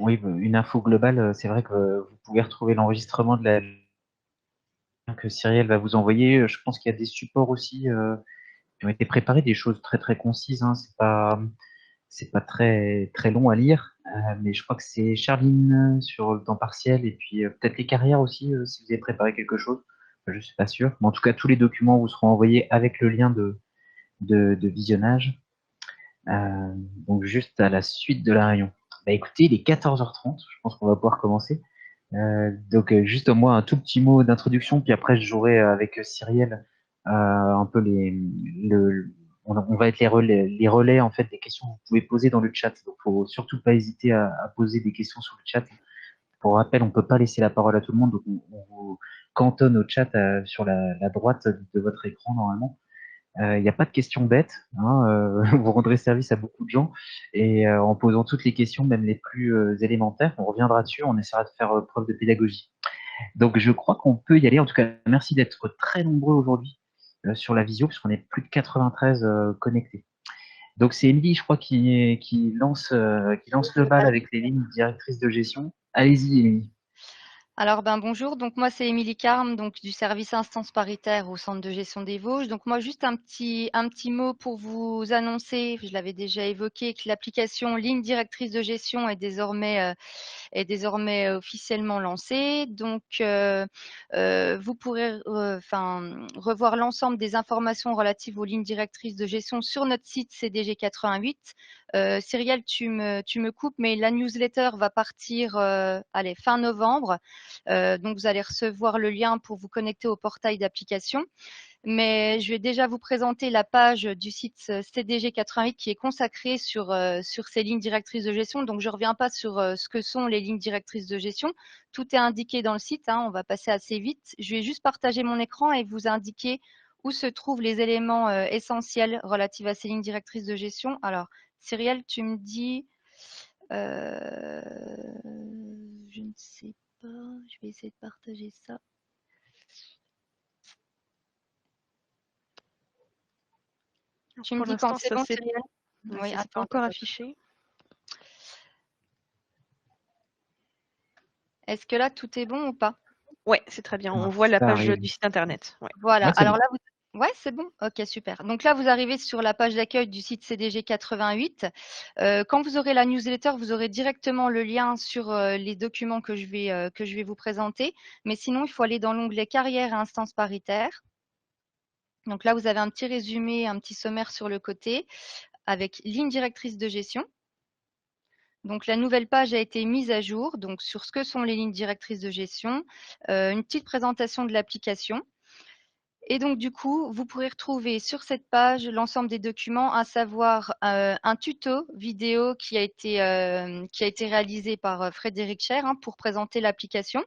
Oui, une info globale, c'est vrai que vous pouvez retrouver l'enregistrement de la que Cyrielle va vous envoyer. Je pense qu'il y a des supports aussi qui ont été préparés, des choses très très concises. Hein. C'est pas très très long à lire, mais je crois que c'est Charline sur le temps partiel et puis peut-être les carrières aussi si vous avez préparé quelque chose. Enfin, je suis pas sûr, mais en tout cas tous les documents vous seront envoyés avec le lien de visionnage. Donc juste à la suite de la réunion. Bah écoutez, il est 14h30, je pense qu'on va pouvoir commencer. Donc juste moi un tout petit mot d'introduction, puis après je jouerai avec Cyrielle un peu on va être les relais en fait des questions que vous pouvez poser dans le chat. Donc faut surtout pas hésiter à poser des questions sur le chat. Pour rappel, on peut pas laisser la parole à tout le monde, donc on vous cantonne au chat sur la droite de votre écran normalement. Il n'y a pas de questions bêtes, hein, vous rendrez service à beaucoup de gens et en posant toutes les questions, même les plus élémentaires, on reviendra dessus, on essaiera de faire preuve de pédagogie. Donc je crois qu'on peut y aller. En tout cas, merci d'être très nombreux aujourd'hui sur la visio, puisqu'on est plus de 93 connectés. Donc c'est Émilie, je crois, qui lance le bal avec les lignes directrices de gestion. Allez-y, Émilie. Alors ben bonjour, donc moi c'est Émilie Carme, donc du service instance paritaire au centre de gestion des Vosges. Donc moi juste un petit mot pour vous annoncer, je l'avais déjà évoqué, que l'application ligne directrice de gestion est désormais officiellement lancée. Donc vous pourrez revoir l'ensemble des informations relatives aux lignes directrices de gestion sur notre site CDG 88. Cyrielle, tu me coupes, mais la newsletter va partir fin novembre. Donc, vous allez recevoir le lien pour vous connecter au portail d'application. Mais je vais déjà vous présenter la page du site CDG 88 qui est consacrée sur ces lignes directrices de gestion. Donc, je ne reviens pas sur ce que sont les lignes directrices de gestion. Tout est indiqué dans le site. On va passer assez vite. Je vais juste partager mon écran et vous indiquer où se trouvent les éléments essentiels relatifs à ces lignes directrices de gestion. Alors, Cyrielle, tu me dis, je ne sais pas, je vais essayer de partager ça. Tu me Pour dis quand l'instant, c'est ça bon, c'est Cyrielle? Oui, pas attends. encore affiché. Est-ce que là, tout est bon ou pas? Ouais, c'est très bien. On Alors, voit la ça page arrive. du site internet. Ouais. Voilà. Ouais, c'est Alors bon. là, ouais, c'est bon. Ok, super. Donc là, vous arrivez sur la page d'accueil du site CDG 88. Quand vous aurez la newsletter, vous aurez directement le lien sur les documents que je vais vous présenter. Mais sinon, il faut aller dans l'onglet carrière et instance paritaire. Donc là, vous avez un petit résumé, un petit sommaire sur le côté avec ligne directrice de gestion. Donc la nouvelle page a été mise à jour donc sur ce que sont les lignes directrices de gestion, une petite présentation de l'application. Et donc du coup, vous pourrez retrouver sur cette page l'ensemble des documents, à savoir un tuto vidéo qui a été réalisé par Frédéric Cher pour présenter l'application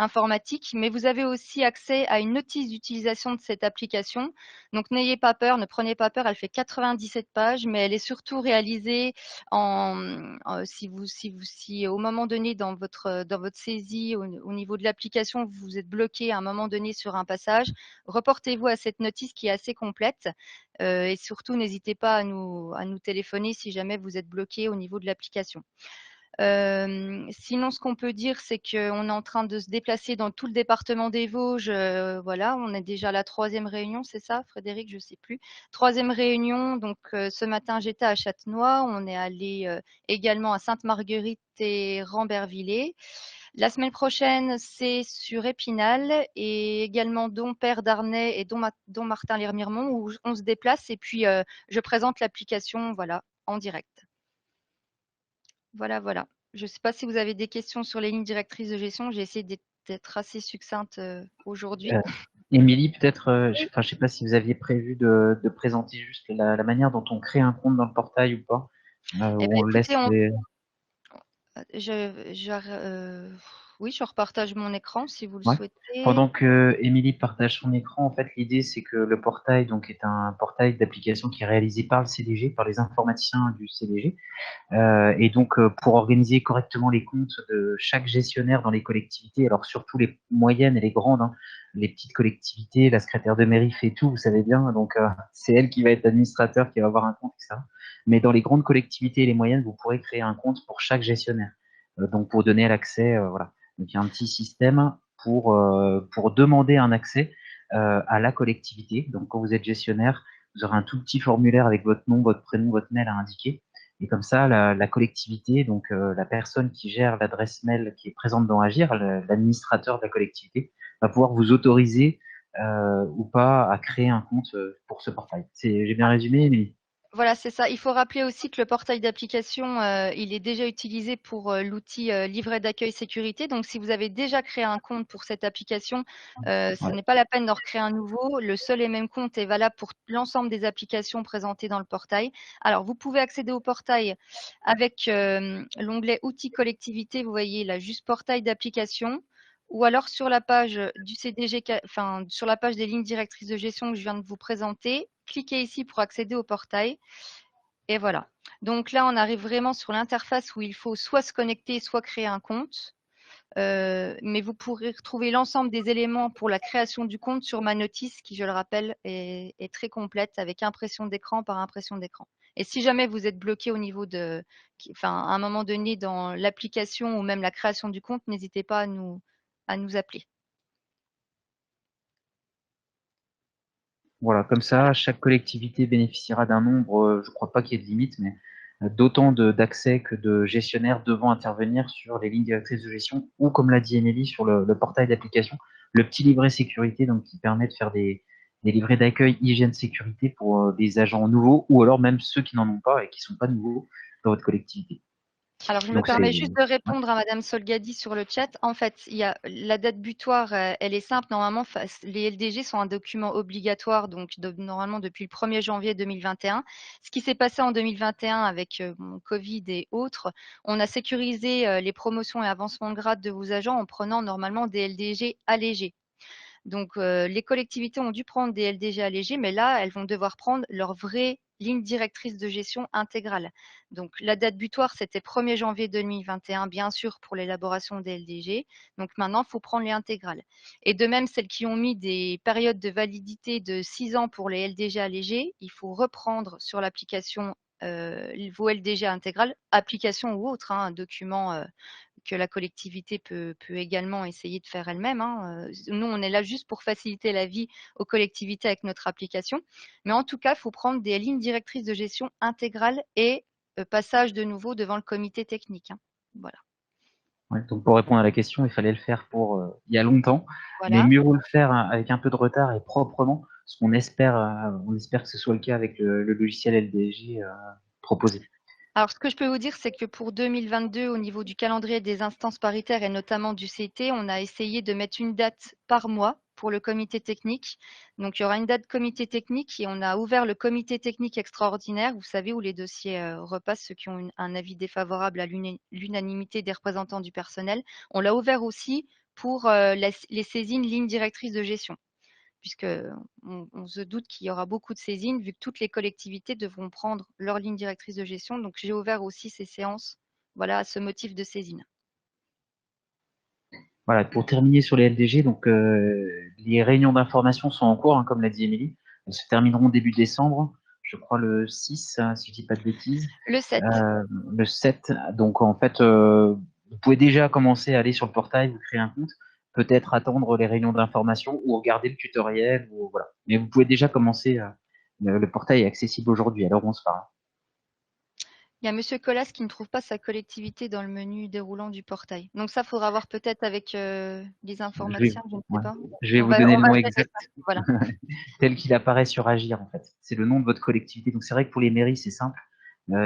informatique, mais vous avez aussi accès à une notice d'utilisation de cette application. Donc n'ayez pas peur, ne prenez pas peur, elle fait 97 pages, mais elle est surtout réalisée si au moment donné dans votre saisie au niveau de l'application, vous êtes bloqué à un moment donné sur un passage, reportez-vous à cette notice qui est assez complète. Et surtout, n'hésitez pas à nous téléphoner si jamais vous êtes bloqué au niveau de l'application. Sinon, ce qu'on peut dire, c'est qu'on est en train de se déplacer dans tout le département des Vosges. Voilà, on est déjà à la 3e réunion, c'est ça, Frédéric? Je ne sais plus. 3e réunion. Donc, ce matin, j'étais à Châtenois. On est allé également à Sainte-Marguerite et Rambervillers. La semaine prochaine, c'est sur Épinal et également Dompère d'Arnay et Dommartin-les-Remiremont où on se déplace et puis je présente l'application, voilà, en direct. Voilà, voilà. Je ne sais pas si vous avez des questions sur les lignes directrices de gestion. J'ai essayé d'être assez succincte aujourd'hui. Euh, Émilie, peut-être, Oui. je sais pas si vous aviez prévu de présenter juste la manière dont on crée un compte dans le portail ou pas, Eh où bien, on écoutez, laisse les... oui, je repartage mon écran si vous le Ouais. souhaitez. Pendant que Émilie partage son écran, en fait, l'idée, c'est que le portail donc, est un portail d'application qui est réalisé par le CDG, par les informaticiens du CDG. Et donc, pour organiser correctement les comptes de chaque gestionnaire dans les collectivités, alors surtout les moyennes et les grandes, hein, les petites collectivités, la secrétaire de mairie fait tout, vous savez bien, donc c'est elle qui va être administrateur, qui va avoir un compte, etc. Mais dans les grandes collectivités et les moyennes, vous pourrez créer un compte pour chaque gestionnaire. donc pour donner l'accès, voilà. Donc il y a un petit système pour demander un accès à la collectivité. Donc quand vous êtes gestionnaire, vous aurez un tout petit formulaire avec votre nom, votre prénom, votre mail à indiquer. Et comme ça, la collectivité, donc la personne qui gère l'adresse mail qui est présente dans Agir, l'administrateur de la collectivité, va pouvoir vous autoriser ou pas à créer un compte pour ce portail. J'ai bien résumé, Émilie? Voilà, c'est ça. Il faut rappeler aussi que le portail d'application, il est déjà utilisé pour l'outil livret d'accueil sécurité. Donc, si vous avez déjà créé un compte pour cette application, ce Ouais. n'est pas la peine d'en recréer un nouveau. Le seul et même compte est valable pour l'ensemble des applications présentées dans le portail. Alors, vous pouvez accéder au portail avec l'onglet outils collectivité. Vous voyez là, juste portail d'application. Ou alors sur la page du CDG, enfin sur la page des lignes directrices de gestion que je viens de vous présenter, cliquez ici pour accéder au portail. Et voilà. Donc là, on arrive vraiment sur l'interface où il faut soit se connecter, soit créer un compte. Mais vous pourrez retrouver l'ensemble des éléments pour la création du compte sur ma notice qui, je le rappelle, est très complète avec impression d'écran par impression d'écran. Et si jamais vous êtes bloqué au niveau de, enfin, à un moment donné dans l'application ou même la création du compte, n'hésitez pas à nous appeler. Voilà, comme Voilà. ça, chaque collectivité bénéficiera d'un nombre, je ne crois pas qu'il y ait de limite, mais d'autant d'accès que de gestionnaires devant intervenir sur les lignes directrices de gestion ou, comme l'a dit Émilie, sur le portail d'application, le petit livret sécurité, donc qui permet de faire des livrets d'accueil hygiène sécurité pour des agents nouveaux ou alors même ceux qui n'en ont pas et qui ne sont pas nouveaux dans votre collectivité. Alors, je me Donc c'est permets juste de ouais, répondre à Madame Solgadi sur le chat. En fait, il y a la date butoir, elle est simple. Normalement, les LDG sont un document obligatoire, donc normalement depuis le 1er janvier 2021. Ce qui s'est passé en 2021 avec Covid et autres, on a sécurisé les promotions et avancements de grade de vos agents en prenant normalement des LDG allégés. Donc, les collectivités ont dû prendre des LDG allégés, mais là, elles vont devoir prendre leur vraie ligne directrice de gestion intégrale. Donc, la date butoir, c'était 1er janvier 2021, bien sûr, pour l'élaboration des LDG. Donc, maintenant, il faut prendre les intégrales. Et de même, celles qui ont mis des périodes de validité de 6 ans pour les LDG allégés, il faut reprendre sur l'application vos LDG intégrales, application ou autre, hein, un document que la collectivité peut également essayer de faire elle-même, hein. Nous, on est là juste pour faciliter la vie aux collectivités avec notre application. Mais en tout cas, il faut prendre des lignes directrices de gestion intégrales et passage de nouveau devant le comité technique, hein. Voilà. ouais. Donc pour répondre à la question, il fallait le faire pour il y a longtemps, mais Voilà. mieux vaut le faire hein, avec un peu de retard et proprement, parce qu'on espère, on espère que ce soit le cas avec le logiciel LDG proposé. Alors, ce que je peux vous dire, c'est que pour 2022, au niveau du calendrier des instances paritaires et notamment du CT, on a essayé de mettre une date par mois pour le comité technique. Donc, il y aura une date comité technique et on a ouvert le comité technique extraordinaire, vous savez, où les dossiers repassent, ceux qui ont un avis défavorable à l'unanimité des représentants du personnel. On l'a ouvert aussi pour les saisines lignes directrices de gestion, puisque on se doute qu'il y aura beaucoup de saisines vu que toutes les collectivités devront prendre leur ligne directrice de gestion. Donc, j'ai ouvert aussi ces séances, voilà, à ce motif de saisine. Voilà, pour terminer sur les LDG, donc les réunions d'information sont en cours, hein, comme l'a dit Émilie. Elles se termineront début décembre, je crois le 6, hein, si je dis pas de bêtises. Le 7. Le 7, donc en fait, vous pouvez déjà commencer à aller sur le portail, vous créer un compte, peut-être attendre les réunions d'information ou regarder le tutoriel, ou, voilà. Mais vous pouvez déjà commencer, le portail est accessible aujourd'hui, à l'heure où on se parle. Il y a Monsieur Collas qui ne trouve pas sa collectivité dans le menu déroulant du portail. Donc ça, faudra voir peut-être avec les Je vais, informaticiens, je ne sais ouais. pas. Je vais vous donner On le va nom gérer ça. exact, Voilà. tel qu'il apparaît sur Agir, en fait. C'est le nom de votre collectivité. Donc c'est vrai que pour les mairies, c'est simple.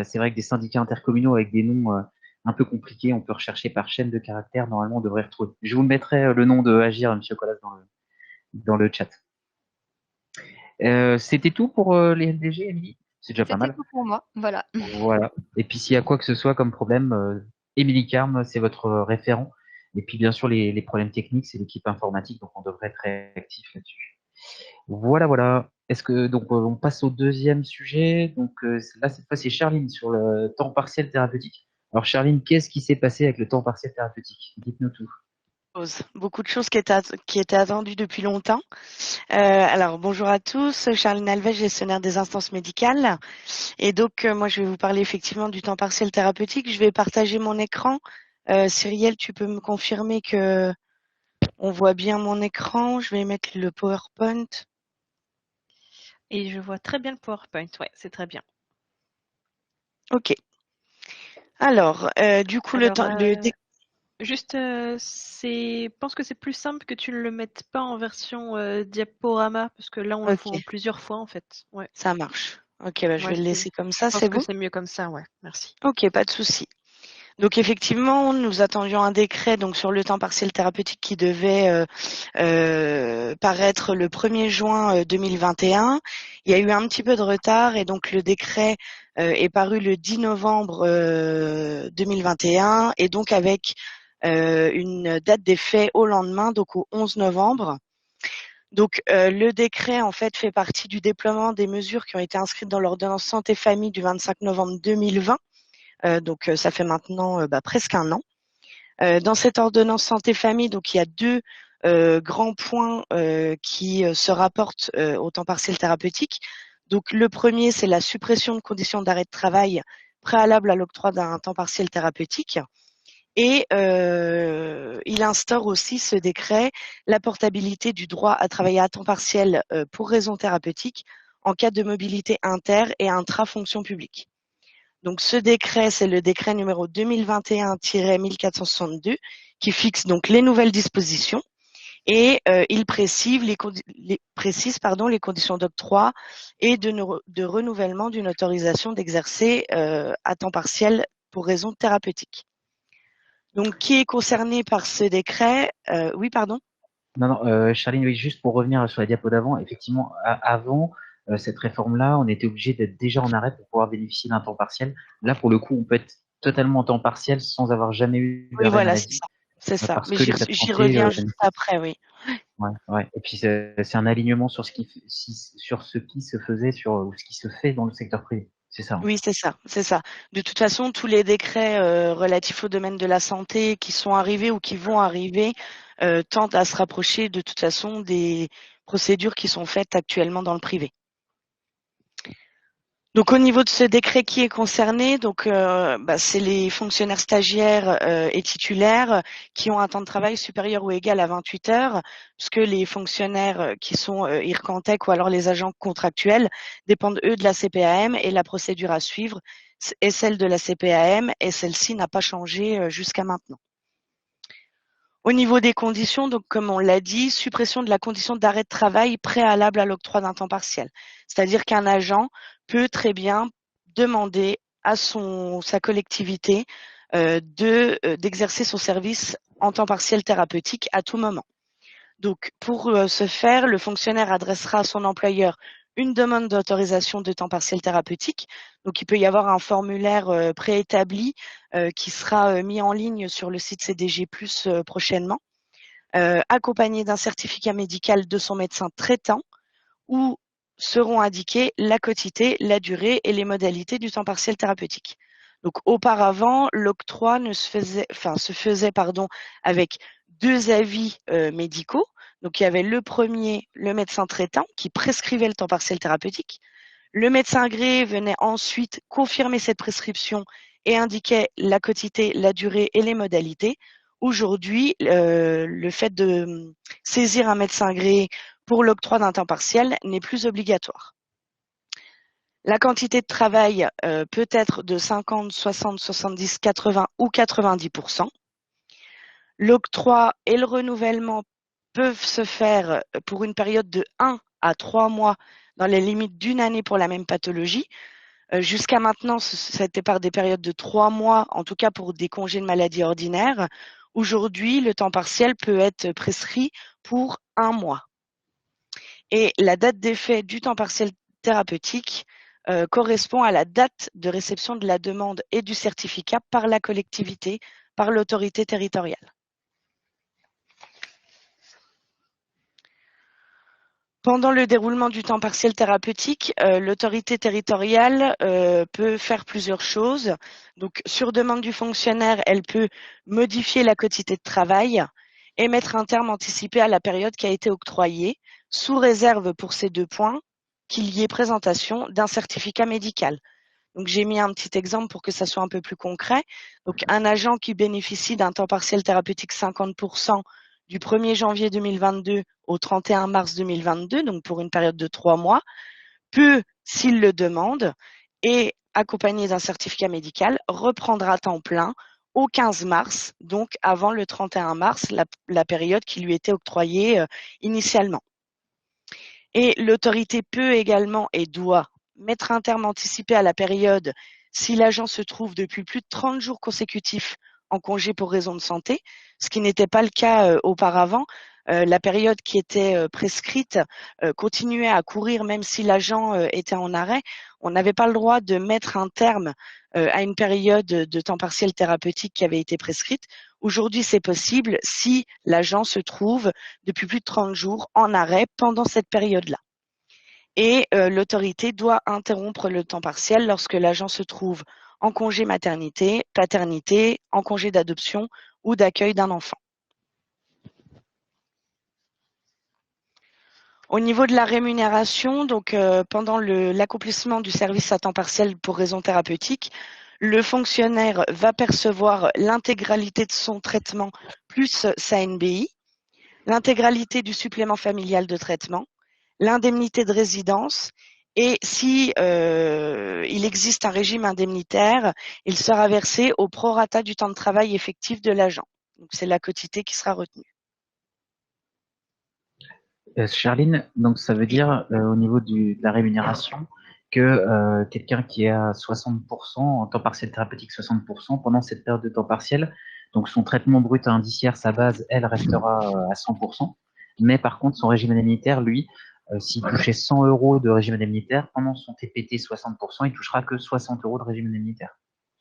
C'est vrai que des syndicats intercommunaux avec des noms un peu compliqués, on peut rechercher par chaîne de caractères. Normalement, on devrait retrouver. Je vous mettrai le nom de Agir, Monsieur Collas, dans le chat. C'était tout pour les LDG, Émilie? C'est déjà pas C'était mal. tout pour moi. Voilà. Voilà. Et puis s'il y a quoi que ce soit comme problème, Émilie Carme, c'est votre référent. Et puis bien sûr, les problèmes techniques, c'est l'équipe informatique, donc on devrait être réactif là-dessus. Voilà, voilà. Est-ce que donc on passe au deuxième sujet? Donc là, cette fois, c'est Charline sur le temps partiel thérapeutique. Alors Charline, qu'est-ce qui s'est passé avec le temps partiel thérapeutique? Dites-nous tout. Beaucoup de choses qui étaient attendues depuis longtemps. Alors, bonjour à tous. Charline Alves, gestionnaire des instances médicales. Et donc, moi, je vais vous parler effectivement du temps partiel thérapeutique. Je vais partager mon écran. Cyrielle, tu peux me confirmer que on voit bien mon écran? Je vais mettre le PowerPoint. Et je vois très bien le PowerPoint, ouais, c'est très bien. Ok. Alors, du coup, Alors, juste, je pense que c'est plus simple que tu ne le mettes pas en version diaporama, parce que là, on le voit Ok, en plusieurs fois, en fait. Ouais, ça marche. Ok, bah, je ouais, vais le laisser comme ça, je pense c'est que bon? c'est mieux comme ça, ouais, merci. Ok, pas de souci. Donc effectivement, nous attendions un décret donc sur le temps partiel thérapeutique qui devait paraître le 1er juin 2021. Il y a eu un petit peu de retard et donc le décret est paru le 10 novembre 2021 et donc avec une date d'effet au lendemain, donc au 11 novembre. Donc le décret en fait fait partie du déploiement des mesures qui ont été inscrites dans l'ordonnance santé famille du 25 novembre 2020. Donc ça fait maintenant presque un an. Dans cette ordonnance santé famille, donc il y a deux grands points qui se rapportent au temps partiel thérapeutique. Donc le premier, c'est la suppression de conditions d'arrêt de travail préalable à l'octroi d'un temps partiel thérapeutique. Et il instaure aussi ce décret la portabilité du droit à travailler à temps partiel pour raison thérapeutique en cas de mobilité inter et intra-fonction publique. Donc ce décret, c'est le décret numéro 2021-1462 qui fixe donc les nouvelles dispositions et il précise les conditions d'octroi et de renouvellement d'une autorisation d'exercer à temps partiel pour raison thérapeutique. Donc qui est concerné par ce décret Oui, pardon. Non, non, Charline, oui, juste pour revenir sur la diapo d'avant, effectivement, avant cette réforme-là, on était obligé d'être déjà en arrêt pour pouvoir bénéficier d'un temps partiel. Là, pour le coup, on peut être totalement en temps partiel sans avoir jamais eu Oui, d'arrêt voilà, c'est maladie, ça. C'est ça. parce Mais que l'état de j'y santé reviens juste nécessite. après, oui. Ouais, ouais. Et puis c'est un alignement sur sur ce qui se faisait ou ce qui se fait dans le secteur privé. C'est ça, hein. Oui, c'est ça, c'est ça. De toute façon, tous les décrets relatifs au domaine de la santé qui sont arrivés ou qui vont arriver tendent à se rapprocher de toute façon des procédures qui sont faites actuellement dans le privé. Donc au niveau de ce décret qui est concerné, donc c'est les fonctionnaires stagiaires et titulaires qui ont un temps de travail supérieur ou égal à 28 heures, puisque les fonctionnaires qui sont IRCANTEC ou alors les agents contractuels dépendent eux de la CPAM et la procédure à suivre est celle de la CPAM et celle-ci n'a pas changé jusqu'à maintenant. Au niveau des conditions, donc comme on l'a dit, suppression de la condition d'arrêt de travail préalable à l'octroi d'un temps partiel. C'est-à-dire qu'un agent peut très bien demander à sa collectivité d'exercer son service en temps partiel thérapeutique à tout moment. Donc pour ce faire, le fonctionnaire adressera à son employeur une demande d'autorisation de temps partiel thérapeutique. Donc il peut y avoir un formulaire préétabli qui sera mis en ligne sur le site CDG+ prochainement, accompagné d'un certificat médical de son médecin traitant où seront indiquées la quotité, la durée et les modalités du temps partiel thérapeutique. Donc auparavant, l'octroi se faisait avec deux avis médicaux. Donc il y avait le premier, le médecin traitant, qui prescrivait le temps partiel thérapeutique. Le médecin agréé venait ensuite confirmer cette prescription et indiquait la quotité, la durée et les modalités. Aujourd'hui, le fait de saisir un médecin agréé pour l'octroi d'un temps partiel n'est plus obligatoire. La quantité de travail peut être de 50, 60, 70, 80 ou 90%. L'octroi et le renouvellement peuvent se faire pour une période de 1 à 3 mois dans les limites d'une année pour la même pathologie. Jusqu'à maintenant, c'était par des périodes de 3 mois, en tout cas pour des congés de maladie ordinaires. Aujourd'hui, le temps partiel peut être prescrit pour 1 mois. Et la date d'effet du temps partiel thérapeutique correspond à la date de réception de la demande et du certificat par la collectivité, par l'autorité territoriale. Pendant le déroulement du temps partiel thérapeutique, l'autorité territoriale peut faire plusieurs choses. Donc, sur demande du fonctionnaire, elle peut modifier la quotité de travail et mettre un terme anticipé à la période qui a été octroyée, sous réserve pour ces deux points qu'il y ait présentation d'un certificat médical. Donc, j'ai mis un petit exemple pour que ça soit un peu plus concret. Donc, un agent qui bénéficie d'un temps partiel thérapeutique 50% du 1er janvier 2022 au 31 mars 2022, donc pour une période de 3 mois, peut, s'il le demande, et accompagné d'un certificat médical, reprendre à temps plein au 15 mars, donc avant le 31 mars, la période qui lui était octroyée initialement. Et l'autorité peut également et doit mettre un terme anticipé à la période si l'agent se trouve depuis plus de 30 jours consécutifs en congé pour raison de santé, ce qui n'était pas le cas auparavant. La période qui était prescrite continuait à courir même si l'agent était en arrêt. On n'avait pas le droit de mettre un terme à une période de temps partiel thérapeutique qui avait été prescrite. Aujourd'hui, c'est possible si l'agent se trouve depuis plus de 30 jours en arrêt pendant cette période-là. Et l'autorité doit interrompre le temps partiel lorsque l'agent se trouve en congé maternité, paternité, en congé d'adoption ou d'accueil d'un enfant. Au niveau de la rémunération, donc pendant l'accomplissement du service à temps partiel pour raison thérapeutique, le fonctionnaire va percevoir l'intégralité de son traitement plus sa NBI, l'intégralité du supplément familial de traitement, l'indemnité de résidence et si il existe un régime indemnitaire, il sera versé au prorata du temps de travail effectif de l'agent. Donc c'est la quotité qui sera retenue. Charline, donc ça veut dire au niveau de la rémunération que quelqu'un qui est à 60% en temps partiel thérapeutique 60% pendant cette période de temps partiel, donc son traitement brut indiciaire, sa base, elle restera à 100%, mais par contre son régime indemnitaire, lui, s'il touchait 100 € de régime indemnitaire, pendant son TPT 60%, il touchera que 60 € de régime indemnitaire.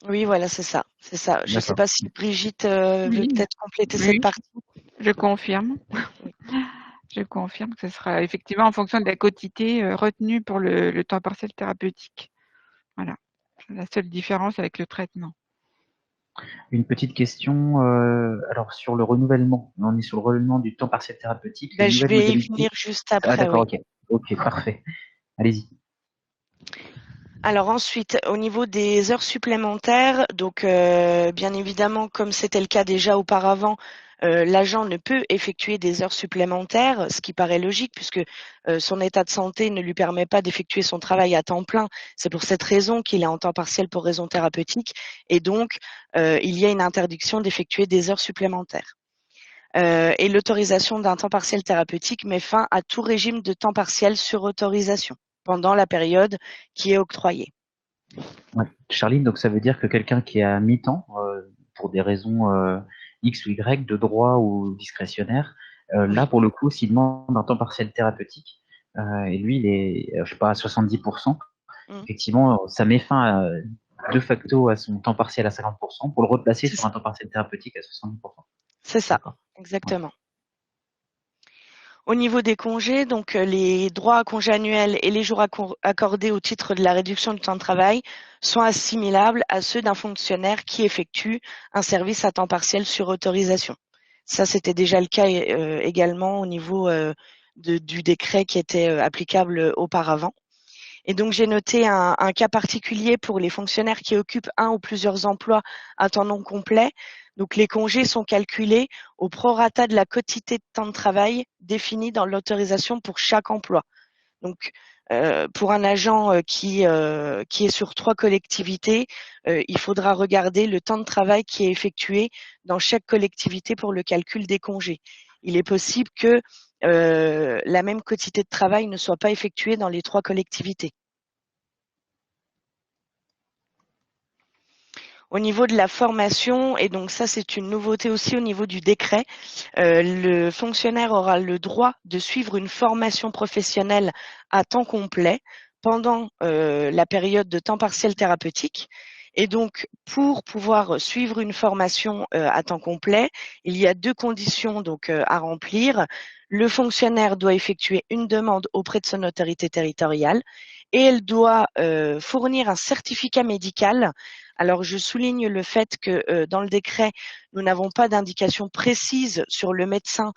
Oui, voilà, c'est ça. C'est ça. Je ne sais pas si Brigitte veut Oui. peut-être compléter Oui, cette partie. je confirme. Je confirme que ce sera effectivement en fonction de la quotité retenue pour le temps partiel thérapeutique. Voilà. C'est la seule différence avec le traitement. Une petite question, alors sur le renouvellement, on est sur le renouvellement du temps partiel thérapeutique, les Je nouvelles vais y modalités. venir juste Ah après. d'accord, Oui. ok, parfait. Allez-y. Alors ensuite, au niveau des heures supplémentaires, donc bien évidemment, comme c'était le cas déjà auparavant, l'agent ne peut effectuer des heures supplémentaires, ce qui paraît logique puisque son état de santé ne lui permet pas d'effectuer son travail à temps plein. C'est pour cette raison qu'il est en temps partiel pour raison thérapeutique et donc il y a une interdiction d'effectuer des heures supplémentaires. Et l'autorisation d'un temps partiel thérapeutique met fin à tout régime de temps partiel sur autorisation pendant la période qui est octroyée. Ouais. Charline, donc ça veut dire que quelqu'un qui est à mi-temps, pour des raisons X ou Y, de droit ou discrétionnaire, là pour le coup, s'il demande un temps partiel thérapeutique, et lui il est, je sais pas, à 70%, effectivement, ça met fin de facto à son temps partiel à 50% pour le replacer sur un temps partiel thérapeutique à 70%. C'est ça, exactement. Ouais. Au niveau des congés, donc les droits à congés annuels et les jours accordés au titre de la réduction du temps de travail sont assimilables à ceux d'un fonctionnaire qui effectue un service à temps partiel sur autorisation. Ça, c'était déjà le cas également au niveau du décret qui était applicable auparavant. Et donc, j'ai noté un cas particulier pour les fonctionnaires qui occupent un ou plusieurs emplois à temps non complet. Donc, les congés sont calculés au prorata de la quotité de temps de travail définie dans l'autorisation pour chaque emploi. Donc, pour un agent qui est sur 3 collectivités, il faudra regarder le temps de travail qui est effectué dans chaque collectivité pour le calcul des congés. Il est possible que la même quotité de travail ne soit pas effectuée dans les 3 collectivités. Au niveau de la formation, et donc ça c'est une nouveauté aussi au niveau du décret, le fonctionnaire aura le droit de suivre une formation professionnelle à temps complet pendant la période de temps partiel thérapeutique. Et donc, pour pouvoir suivre une formation à temps complet, il y a 2 conditions donc à remplir. Le fonctionnaire doit effectuer une demande auprès de son autorité territoriale et elle doit fournir un certificat médical. Alors, je souligne le fait que dans le décret, nous n'avons pas d'indication précise sur le médecin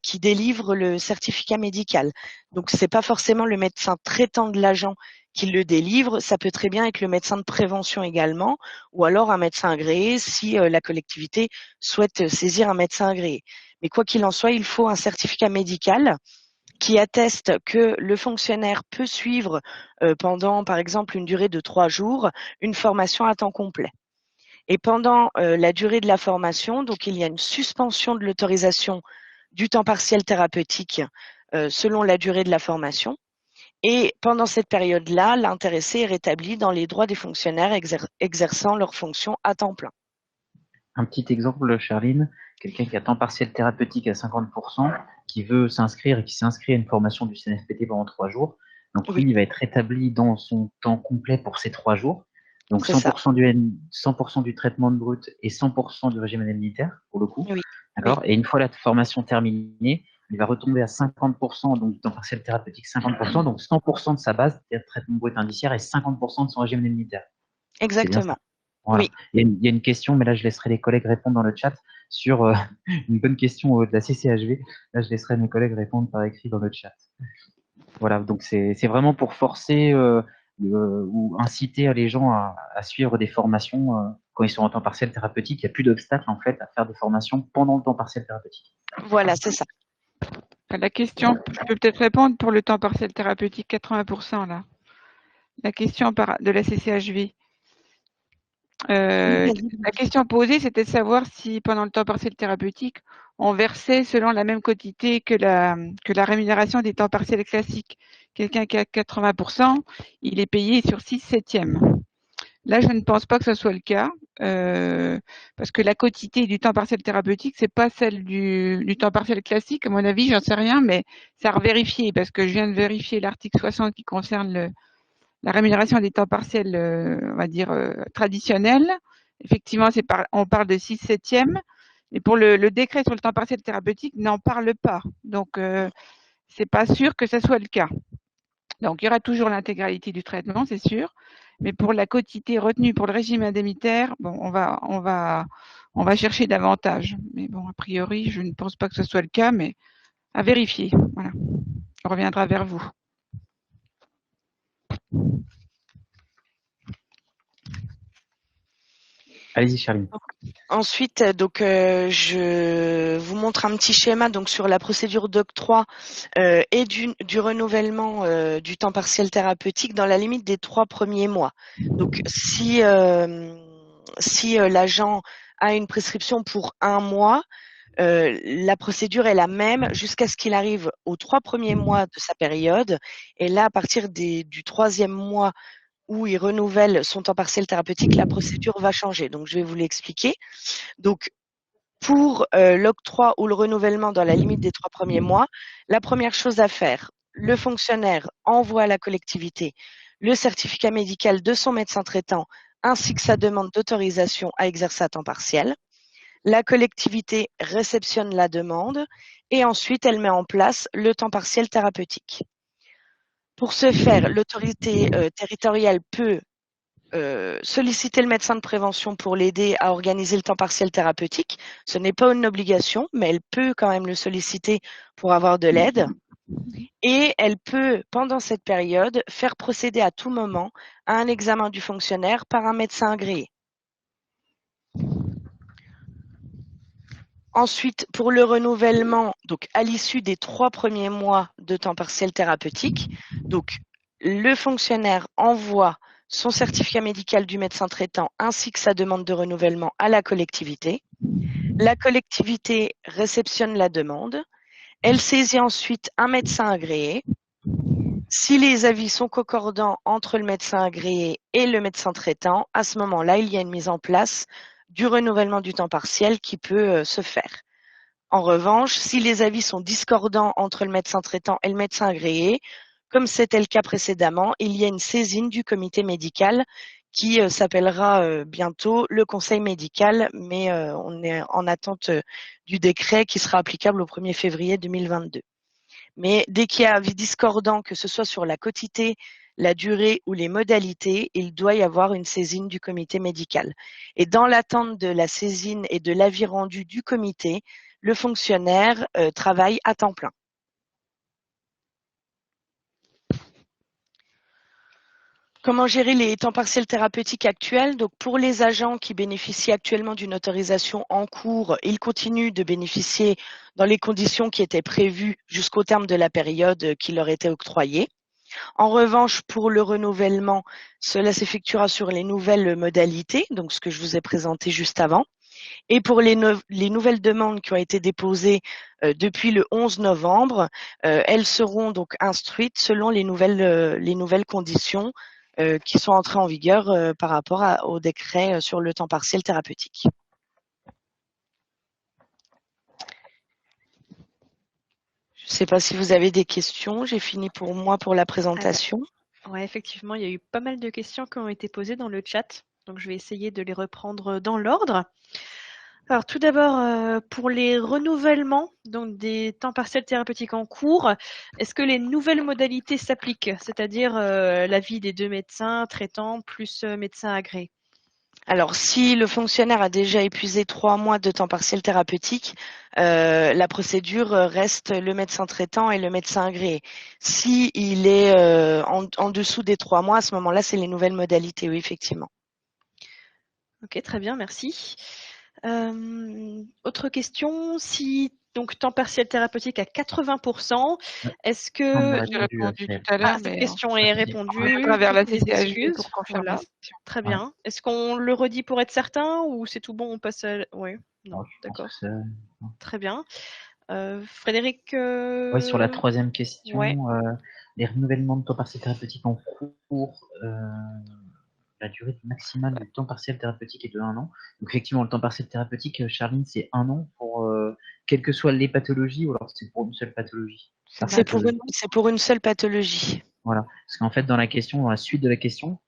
qui délivre le certificat médical. Donc, c'est pas forcément le médecin traitant de l'agent qui le délivre, ça peut très bien être le médecin de prévention également, ou alors un médecin agréé si la collectivité souhaite saisir un médecin agréé. Mais quoi qu'il en soit, il faut un certificat médical qui atteste que le fonctionnaire peut suivre pendant, par exemple, une durée de 3 jours, une formation à temps complet. Et pendant la durée de la formation, donc il y a une suspension de l'autorisation du temps partiel thérapeutique selon la durée de la formation. Et pendant cette période-là, l'intéressé est rétabli dans les droits des fonctionnaires exerçant leurs fonctions à temps plein. Un petit exemple, Charline, quelqu'un qui a temps partiel thérapeutique à 50%, qui veut s'inscrire et qui s'inscrit à une formation du CNFPT pendant 3 jours. Donc lui, Oui. il va être rétabli dans son temps complet pour ces 3 jours. Donc C'est ça. 100% du traitement de brut et 100% du régime indemnitaire, pour le coup. Oui. D'accord. Et une fois la formation terminée, il va retomber à 50%, donc du temps partiel thérapeutique 50%, donc 100% de sa base, c'est-à-dire traitement brut indiciaire, et 50% de son régime indemnitaire. C'est bien ça. Exactement. Voilà. Oui. Il y a une question, mais là, je laisserai les collègues répondre dans le chat sur une bonne question de la CCHV. Là, je laisserai mes collègues répondre par écrit dans le chat. Voilà, donc c'est vraiment pour forcer ou inciter les gens à suivre des formations quand ils sont en temps partiel thérapeutique. Il n'y a plus d'obstacle, en fait, à faire des formations pendant le temps partiel thérapeutique. Voilà, c'est ça. La question, je peux peut-être répondre pour le temps partiel thérapeutique 80% là. La question de la CCHV. La question posée, c'était de savoir si pendant le temps partiel thérapeutique, on versait selon la même quotité que la rémunération des temps partiels classiques. Quelqu'un qui a 80%, il est payé sur 6/7. Là, je ne pense pas que ce soit le cas, parce que la quotité du temps partiel thérapeutique, c'est pas celle du temps partiel classique. À mon avis, j'en sais rien, mais c'est à revérifier, parce que je viens de vérifier l'article 60 qui concerne la rémunération des temps partiels, on va dire, traditionnels. Effectivement, on parle de 6/7, et pour le décret sur le temps partiel thérapeutique n'en parle pas. Donc, c'est pas sûr que ce soit le cas. Donc, il y aura toujours l'intégralité du traitement, c'est sûr. Mais pour la quotité retenue pour le régime indemnitaire, bon, on va chercher davantage. Mais bon, a priori, je ne pense pas que ce soit le cas, mais à vérifier. Voilà. On reviendra vers vous. Allez-y, Charline. Ensuite, donc, je vous montre un petit schéma donc sur la procédure d'octroi et du renouvellement du temps partiel thérapeutique dans la limite des 3 premiers mois. Donc, si l'agent a une prescription pour 1 mois, la procédure est la même jusqu'à ce qu'il arrive aux 3 premiers mois de sa période. Et là, à partir du 3e mois où il renouvelle son temps partiel thérapeutique, la procédure va changer. Donc, je vais vous l'expliquer. Donc, pour l'octroi ou le renouvellement dans la limite des 3 premiers mois, la première chose à faire, le fonctionnaire envoie à la collectivité le certificat médical de son médecin traitant ainsi que sa demande d'autorisation à exercer à temps partiel. La collectivité réceptionne la demande et ensuite elle met en place le temps partiel thérapeutique. Pour ce faire, l'autorité territoriale peut solliciter le médecin de prévention pour l'aider à organiser le temps partiel thérapeutique. Ce n'est pas une obligation, mais elle peut quand même le solliciter pour avoir de l'aide. Et elle peut, pendant cette période, faire procéder à tout moment à un examen du fonctionnaire par un médecin agréé. Ensuite, pour le renouvellement, donc à l'issue des 3 premiers mois de temps partiel thérapeutique, donc le fonctionnaire envoie son certificat médical du médecin traitant ainsi que sa demande de renouvellement à la collectivité. La collectivité réceptionne la demande. Elle saisit ensuite un médecin agréé. Si les avis sont concordants entre le médecin agréé et le médecin traitant, à ce moment-là, il y a une mise en place du renouvellement du temps partiel qui peut se faire. En revanche, si les avis sont discordants entre le médecin traitant et le médecin agréé, comme c'était le cas précédemment, il y a une saisine du comité médical qui s'appellera bientôt le conseil médical, mais on est en attente du décret qui sera applicable au 1er février 2022. Mais dès qu'il y a avis discordant, que ce soit sur la quotité, la durée ou les modalités, il doit y avoir une saisine du comité médical. Et dans l'attente de la saisine et de l'avis rendu du comité, le fonctionnaire travaille à temps plein. Comment gérer les temps partiels thérapeutiques actuels? Donc, pour les agents qui bénéficient actuellement d'une autorisation en cours, ils continuent de bénéficier dans les conditions qui étaient prévues jusqu'au terme de la période qui leur était octroyée. En revanche, pour le renouvellement, cela s'effectuera sur les nouvelles modalités, donc ce que je vous ai présenté juste avant. Et pour les nouvelles demandes qui ont été déposées depuis le 11 novembre, elles seront donc instruites selon les nouvelles conditions qui sont entrées en vigueur par rapport au décret sur le temps partiel thérapeutique. Je ne sais pas si vous avez des questions. J'ai fini pour moi pour la présentation. Ouais, effectivement, il y a eu pas mal de questions qui ont été posées dans le chat. Donc, je vais essayer de les reprendre dans l'ordre. Alors, tout d'abord, pour les renouvellements donc des temps partiels thérapeutiques en cours, est-ce que les nouvelles modalités s'appliquent? C'est-à-dire l'avis des 2 médecins traitants plus médecin agréé? Alors, si le fonctionnaire a déjà épuisé 3 mois de temps partiel thérapeutique, la procédure reste le médecin traitant et le médecin agréé. Si il est en dessous des 3 mois, à ce moment-là, c'est les nouvelles modalités, oui, effectivement. Ok, très bien, merci. Autre question, si donc temps partiel thérapeutique à 80%, est-ce On a que J'ai répondu, répondu Cyril. tout à l'heure, cette mais question est on répondue, reviendra vers la toutes mes CCHD excuses. pour Voilà, confirmation. très Ouais. bien. Est-ce qu'on le redit pour être certain ou c'est tout bon, on passe à... Oui, non, Alors, je pense d'accord, que c'est... très bien. Frédéric, sur la troisième question, ouais, les renouvellements de temps partiel thérapeutique en cours, la durée maximale du temps partiel thérapeutique est de 1 an. Donc effectivement, le temps partiel thérapeutique, Charline, c'est 1 an pour quelles que soient les pathologies ou alors c'est pour une seule pathologie? C'est C'est pathologie. pour une seule pathologie. Voilà. Parce qu'en fait, dans la suite de la question,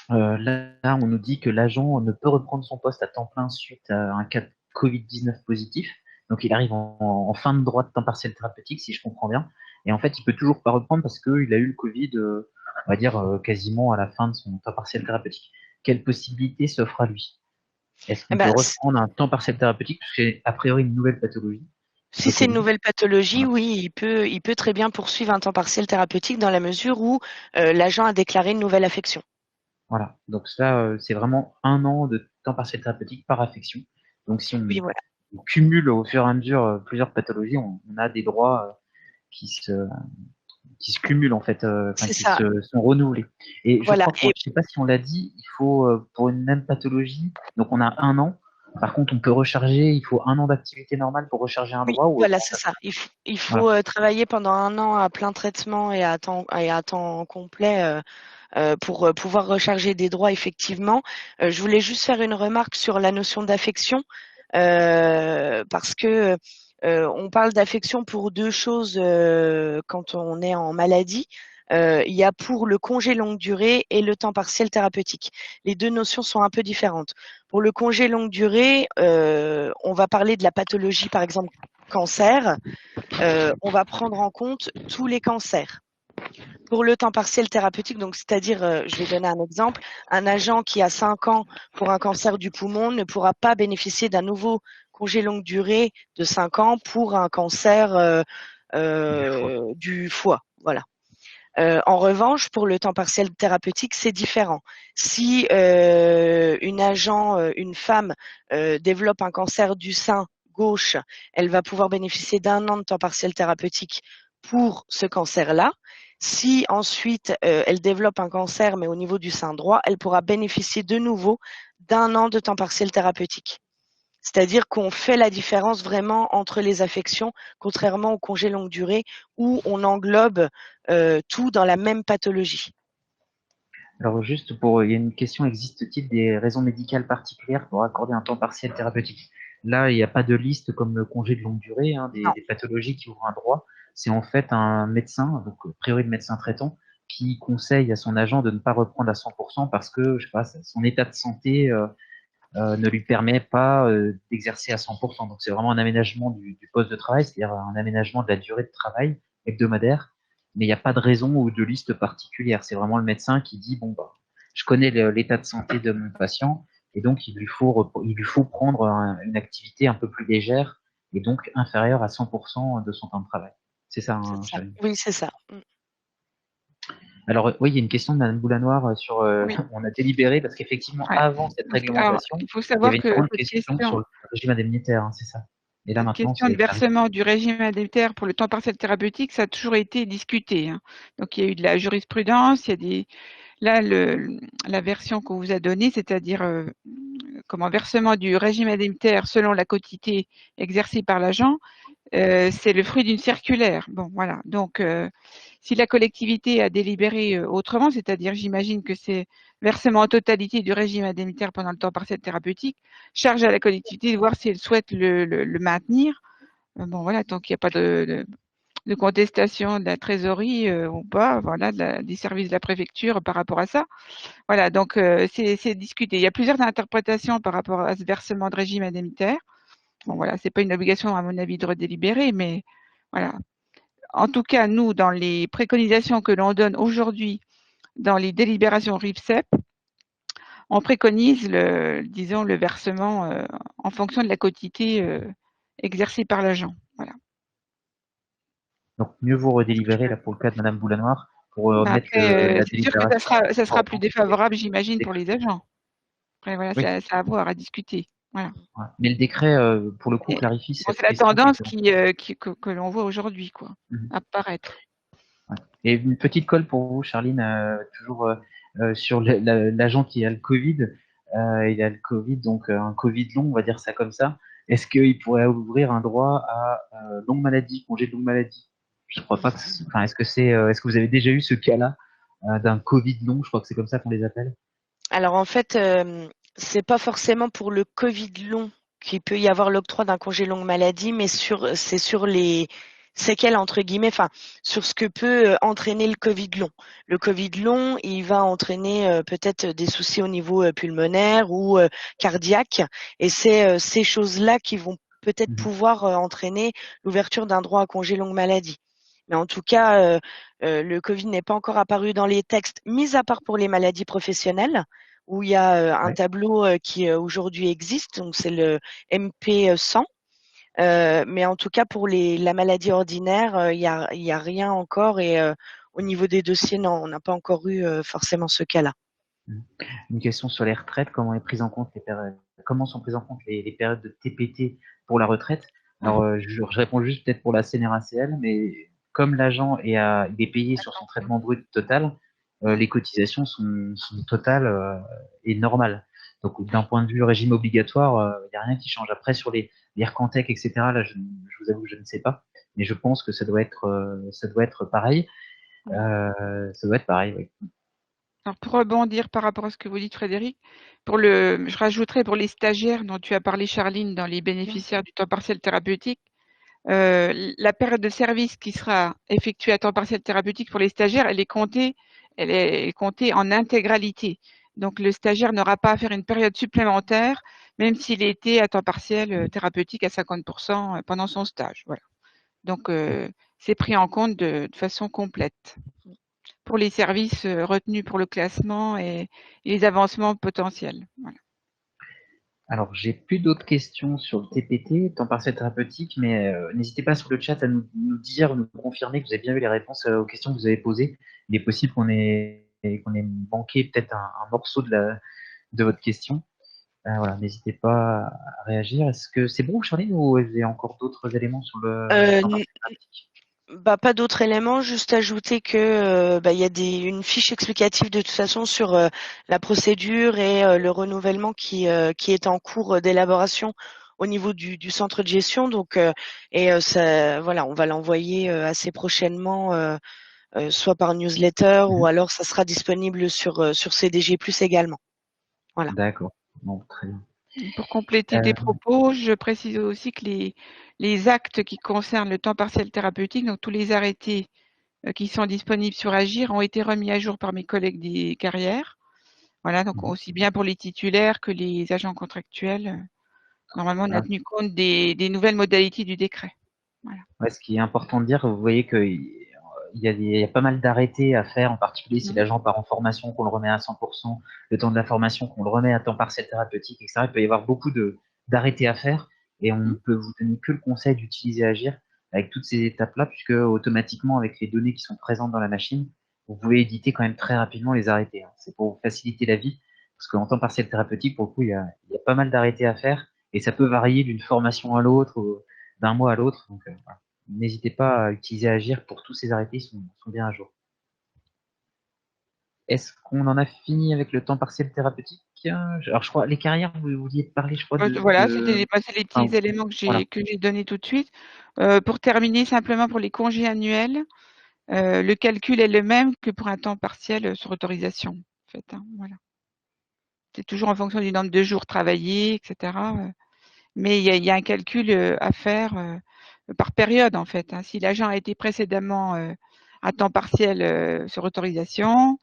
là, on nous dit que l'agent ne peut reprendre son poste à temps plein suite à un cas de Covid-19 positif. Donc, il arrive en fin de droit de temps partiel thérapeutique, si je comprends bien. Et en fait, il peut toujours pas reprendre parce qu'il a eu le Covid, on va dire, quasiment à la fin de son temps partiel thérapeutique. Quelle possibilité s'offre à lui? Est-ce Eh qu'il peut ben, reprendre un temps partiel thérapeutique parce que c'est a priori une nouvelle pathologie, si le c'est une Covid? nouvelle pathologie, Voilà. oui, il peut très bien poursuivre un temps partiel thérapeutique dans la mesure où l'agent a déclaré une nouvelle affection. Voilà. Donc ça, c'est vraiment 1 an de temps partiel thérapeutique par affection. Donc si Oui, on voilà. cumule au fur et à mesure plusieurs pathologies, on a des droits qui se, qui se cumulent en fait, C'est qui ça. se sont renouvelés. Et je Voilà. crois qu'on, je sais pas si on l'a dit, il faut pour une même pathologie, donc on a 1 an. Par contre, on peut recharger, il faut 1 an d'activité normale pour recharger un Oui, droit ou voilà, autant. c'est ça. Il faut Voilà. travailler pendant 1 an à plein traitement et à temps complet pour pouvoir recharger des droits, effectivement. Je voulais juste faire une remarque sur la notion d'affection parce que on parle d'affection pour 2 choses quand on est en maladie. Il y a pour le congé longue durée et le temps partiel thérapeutique. Les 2 notions sont un peu différentes. Pour le congé longue durée, on va parler de la pathologie, par exemple cancer. On va prendre en compte tous les cancers. Pour le temps partiel thérapeutique, donc c'est-à-dire, je vais donner un exemple, un agent qui a 5 ans pour un cancer du poumon ne pourra pas bénéficier d'un nouveau congé longue durée de 5 ans pour un cancer du foie. Voilà. En revanche, pour le temps partiel thérapeutique, c'est différent. Si une femme développe un cancer du sein gauche, elle va pouvoir bénéficier d'1 an de temps partiel thérapeutique pour ce cancer-là. Si ensuite elle développe un cancer, mais au niveau du sein droit, elle pourra bénéficier de nouveau d'1 an de temps partiel thérapeutique. C'est-à-dire qu'on fait la différence vraiment entre les affections, contrairement au congé longue durée où on englobe tout dans la même pathologie. Alors juste pour, il y a une question, existe-t-il des raisons médicales particulières pour accorder un temps partiel thérapeutique? Là, il n'y a pas de liste comme le congé de longue durée, hein, Non. des pathologies qui ouvrent un droit. C'est en fait un médecin, donc a priori le médecin traitant, qui conseille à son agent de ne pas reprendre à 100% parce que, je sais pas, son état de santé ne lui permet pas d'exercer à 100%. Donc c'est vraiment un aménagement du poste de travail, c'est-à-dire un aménagement de la durée de travail hebdomadaire, mais il n'y a pas de raison ou de liste particulière. C'est vraiment le médecin qui dit, bon, bah, je connais l'état de santé de mon patient, et donc il lui faut prendre une activité un peu plus légère et donc inférieur à 100% de son temps de travail. C'est ça, C'est hein, ça. Charline? Oui, c'est ça. Alors, oui, il y a une question de Madame Boulanoir sur, Oui, on a délibéré parce qu'effectivement, ouais. avant cette Alors, réglementation, il faut il y savoir avait une que grande cette question sur question le régime indemnitaire, hein, c'est ça? Et là, Cette maintenant, question de c'est clarifié. versement du régime indemnitaire pour le temps partiel thérapeutique, ça a toujours été discuté, hein. Donc, il y a eu de la jurisprudence, il y a des là, la version qu'on vous a donnée, c'est-à-dire, comment versement du régime indemnitaire selon la quotité exercée par l'agent, c'est le fruit d'une circulaire. Bon, voilà. Donc, si la collectivité a délibéré autrement, c'est-à-dire, j'imagine que c'est versement en totalité du régime indemnitaire pendant le temps partiel thérapeutique, charge à la collectivité de voir si elle souhaite le maintenir. Bon, voilà, tant qu'il n'y a pas de contestation de la trésorerie ou pas, voilà, des services de la préfecture par rapport à ça. Voilà, donc c'est discuté. Il y a plusieurs interprétations par rapport à ce versement de régime indemnitaire. Bon, voilà, c'est pas une obligation, à mon avis, de redélibérer, mais voilà. En tout cas, nous, dans les préconisations que l'on donne aujourd'hui dans les délibérations RIFSEP, on préconise disons, le versement en fonction de la quotité exercée par l'agent. Voilà. Donc, mieux vaut redélibérer, là, pour le cas de Madame Boulanoir, pour Bah, mettre après, la c'est sûr que délibération ça sera plus conforme défavorable, j'imagine, au pour les agents. Après, voilà, oui, c'est à voir, à discuter. Voilà. ouais. Mais le décret, pour le coup, Et, clarifie bon, cette c'est la question qui tendance était. que l'on voit aujourd'hui, quoi, Mhm. apparaître. Ouais. Et une petite colle pour vous, Charline, toujours sur l'agent qui a le Covid. Il a le Covid, donc un Covid long, on va dire ça comme ça. Est-ce qu'il pourrait ouvrir un droit à longue maladie, congé de longue maladie? Je crois pas que. Enfin, est-ce que vous avez déjà eu ce cas-là d'un Covid long? Je crois que c'est comme ça qu'on les appelle. Alors en fait, c'est pas forcément pour le Covid long qu'il peut y avoir l'octroi d'un congé longue maladie, mais c'est sur les séquelles entre guillemets, enfin sur ce que peut entraîner le Covid long. Le Covid long, il va entraîner peut-être des soucis au niveau pulmonaire ou cardiaque, et c'est ces choses-là qui vont peut-être Mhm. pouvoir entraîner l'ouverture d'un droit à congé longue maladie. Mais en tout cas, le Covid n'est pas encore apparu dans les textes, mis à part pour les maladies professionnelles, où il y a un Ouais. tableau qui aujourd'hui existe, donc c'est le MP 100. Mais en tout cas, pour la maladie ordinaire, il y a rien encore. Et au niveau des dossiers, non, on n'a pas encore eu forcément ce cas-là. Mhm. Une question sur les retraites, comment sont prises en compte les périodes de TPT pour la retraite? Alors, je réponds juste peut-être pour la CNRACL, mais comme l'agent il est payé sur son traitement brut total, les cotisations sont totales et normales. Donc, d'un point de vue régime obligatoire, il n'y a rien qui change. Après, sur les Ircantec, etc., là, je vous avoue que je ne sais pas, mais je pense que ça doit être pareil. Ça doit être pareil, oui. Alors, pour rebondir par rapport à ce que vous dites, Frédéric, je rajouterais pour les stagiaires dont tu as parlé, Charline, dans les bénéficiaires du temps partiel thérapeutique, la période de service qui sera effectuée à temps partiel thérapeutique pour les stagiaires, elle est comptée en intégralité. Donc, le stagiaire n'aura pas à faire une période supplémentaire, même s'il était à temps partiel thérapeutique à 50% pendant son stage. Voilà. Donc, c'est pris en compte de façon complète pour les services retenus pour le classement et les avancements potentiels. Voilà. Alors, j'ai plus d'autres questions sur le TPT, temps partiel thérapeutique, mais n'hésitez pas sur le chat à nous dire, nous confirmer que vous avez bien eu les réponses aux questions que vous avez posées. Il est possible qu'on ait manqué peut-être un morceau de votre question. Voilà, n'hésitez pas à réagir. Est-ce que c'est bon, Charline, ou vous avez encore d'autres éléments sur le Euh, temps n- partiel thérapeutique? Bah, pas d'autres éléments, juste ajouter que bah, il y a une fiche explicative de toute façon sur la procédure et le renouvellement qui est en cours d'élaboration au niveau du centre de gestion. Donc ça, voilà, on va l'envoyer assez prochainement, soit par newsletter ou Mhm. alors ça sera disponible sur CDG+ également. Voilà. D'accord. Bon, très bien. Pour compléter tes Euh, propos, je précise aussi que les actes qui concernent le temps partiel thérapeutique, donc tous les arrêtés qui sont disponibles sur Agir, ont été remis à jour par mes collègues des carrières. Voilà, donc mhm. aussi bien pour les titulaires que les agents contractuels. Normalement, on a Voilà. tenu compte des nouvelles modalités du décret. Voilà. Ouais, ce qui est important de dire, vous voyez qu'il il y a pas mal d'arrêtés à faire, en particulier si Mhm. l'agent part en formation, qu'on le remet à 100%, le temps de la formation, qu'on le remet à temps partiel thérapeutique, etc. Il peut y avoir beaucoup d'arrêtés à faire. et on ne peut vous donner que le conseil d'utiliser Agir avec toutes ces étapes-là, puisque automatiquement, avec les données qui sont présentes dans la machine, vous pouvez éditer quand même très rapidement les arrêtés, hein. C'est pour vous faciliter la vie, parce qu'en temps partiel thérapeutique, pour le coup, il y a pas mal d'arrêtés à faire, et ça peut varier d'une formation à l'autre, ou d'un mois à l'autre. Donc, voilà. N'hésitez pas à utiliser Agir pour tous ces arrêtés, ils sont bien à jour. Est-ce qu'on en a fini avec le temps partiel thérapeutique? Alors, je crois, les carrières, vous vouliez parler, je crois, Voilà, c'est les enfin, petits éléments voilà. que j'ai donnés tout de suite. Pour terminer, simplement pour les congés annuels, le calcul est le même que pour un temps partiel sur autorisation. En fait, hein, voilà. C'est toujours en fonction du nombre de jours travaillés, etc. Mais il y a un calcul à faire par période, en fait, hein. Si l'agent a été précédemment à temps partiel sur autorisation,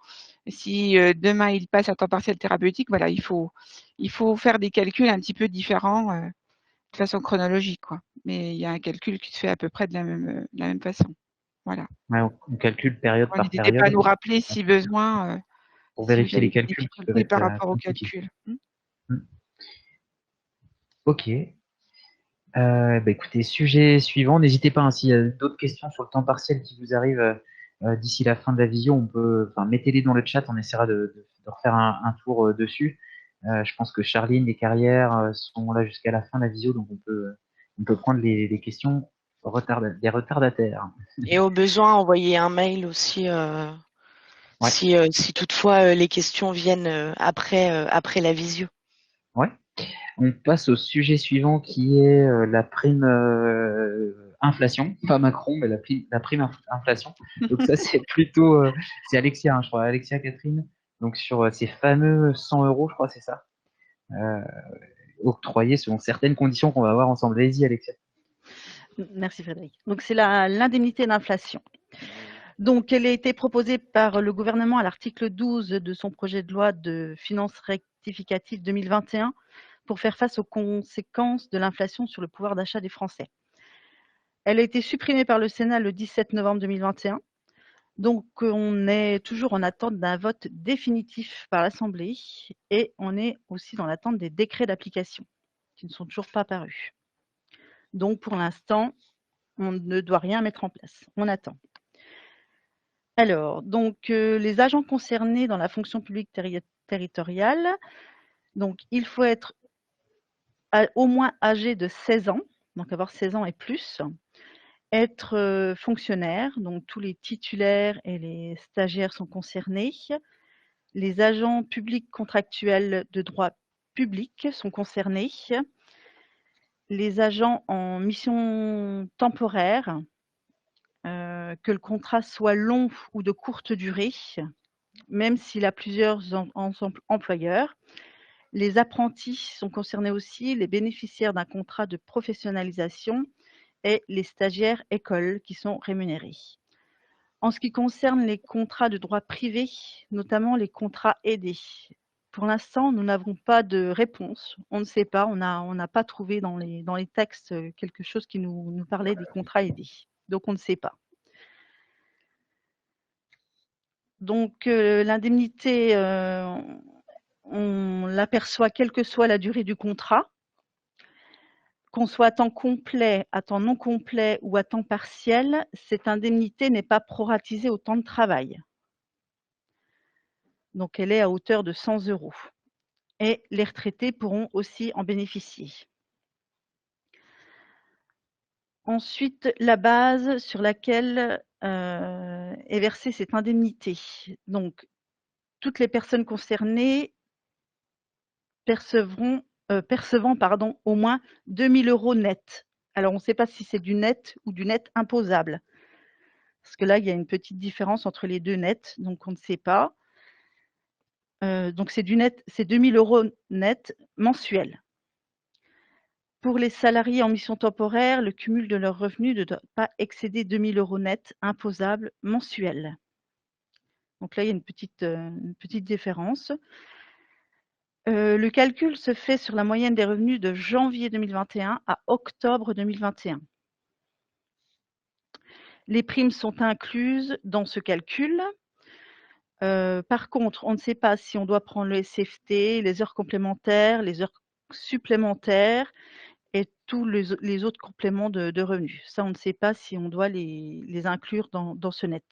si demain il passe à temps partiel thérapeutique, voilà, il faut faire des calculs un petit peu différents de façon chronologique, quoi. Mais il y a un calcul qui se fait à peu près de la même façon. Voilà. Ouais, on calcule période par N'hésitez pas à période nous rappeler si besoin, pour si vous vérifier avez les des calculs qui peuvent difficultés être par rapport au compliqués. calcul. Ok. Écoutez, sujet suivant, n'hésitez pas, hein, s'il y a d'autres questions sur le temps partiel qui vous arrivent d'ici la fin de la visio, mettez-les dans le chat, on essaiera de refaire un tour dessus. Je pense que Charline, les carrières sont là jusqu'à la fin de la visio, donc on peut prendre les questions des retardataires. Et au besoin, envoyer un mail aussi Ouais. si toutefois les questions viennent après la visio. Ouais. On passe au sujet suivant qui est la prime inflation, pas Macron, mais la prime inflation. Donc ça, c'est plutôt, c'est Alexia, hein, je crois, Alexia Catherine. Donc sur ces fameux 100 €, je crois, c'est ça, octroyés selon certaines conditions qu'on va voir ensemble. Allez-y, Alexia. Merci Frédéric. Donc c'est l'indemnité d'inflation. Donc elle a été proposée par le gouvernement à l'article 12 de son projet de loi de finances rectificative 2021 pour faire face aux conséquences de l'inflation sur le pouvoir d'achat des Français. Elle a été supprimée par le Sénat le 17 novembre 2021. Donc on est toujours en attente d'un vote définitif par l'Assemblée et on est aussi dans l'attente des décrets d'application qui ne sont toujours pas parus. Donc pour l'instant, on ne doit rien mettre en place. On attend. Alors, donc, les agents concernés dans la fonction publique territoriale, donc il faut être au moins âgé de 16 ans, donc avoir 16 ans et plus, être fonctionnaire, donc tous les titulaires et les stagiaires sont concernés. Les agents publics contractuels de droit public sont concernés. Les agents en mission temporaire, que le contrat soit long ou de courte durée, même s'il a plusieurs employeurs. Les apprentis sont concernés aussi, les bénéficiaires d'un contrat de professionnalisation et les stagiaires écoles qui sont rémunérés. En ce qui concerne les contrats de droit privé, notamment les contrats aidés, pour l'instant, nous n'avons pas de réponse. On ne sait pas, on n'a pas trouvé dans les textes quelque chose qui nous parlait des contrats aidés. Donc, on ne sait pas. Donc, l'indemnité, on l'aperçoit quelle que soit la durée du contrat, qu'on soit à temps complet, à temps non complet ou à temps partiel, cette indemnité n'est pas proratisée au temps de travail. Donc, elle est à hauteur de 100 € et les retraités pourront aussi en bénéficier. Ensuite, la base sur laquelle est versée cette indemnité. Donc, toutes les personnes concernées percevant au moins 2 000 € net. Alors, on ne sait pas si c'est du net ou du net imposable. Parce que là, il y a une petite différence entre les deux nets, donc on ne sait pas. Donc, c'est 2 000 € net mensuels. Pour les salariés en mission temporaire, le cumul de leurs revenus ne doit pas excéder 2 000 € net imposables mensuels. Donc là, il y a une petite différence. Le calcul se fait sur la moyenne des revenus de janvier 2021 à octobre 2021. Les primes sont incluses dans ce calcul. Par contre, on ne sait pas si on doit prendre le SFT, les heures complémentaires, les heures supplémentaires et tous les autres compléments de revenus. Ça, on ne sait pas si on doit les inclure dans ce net.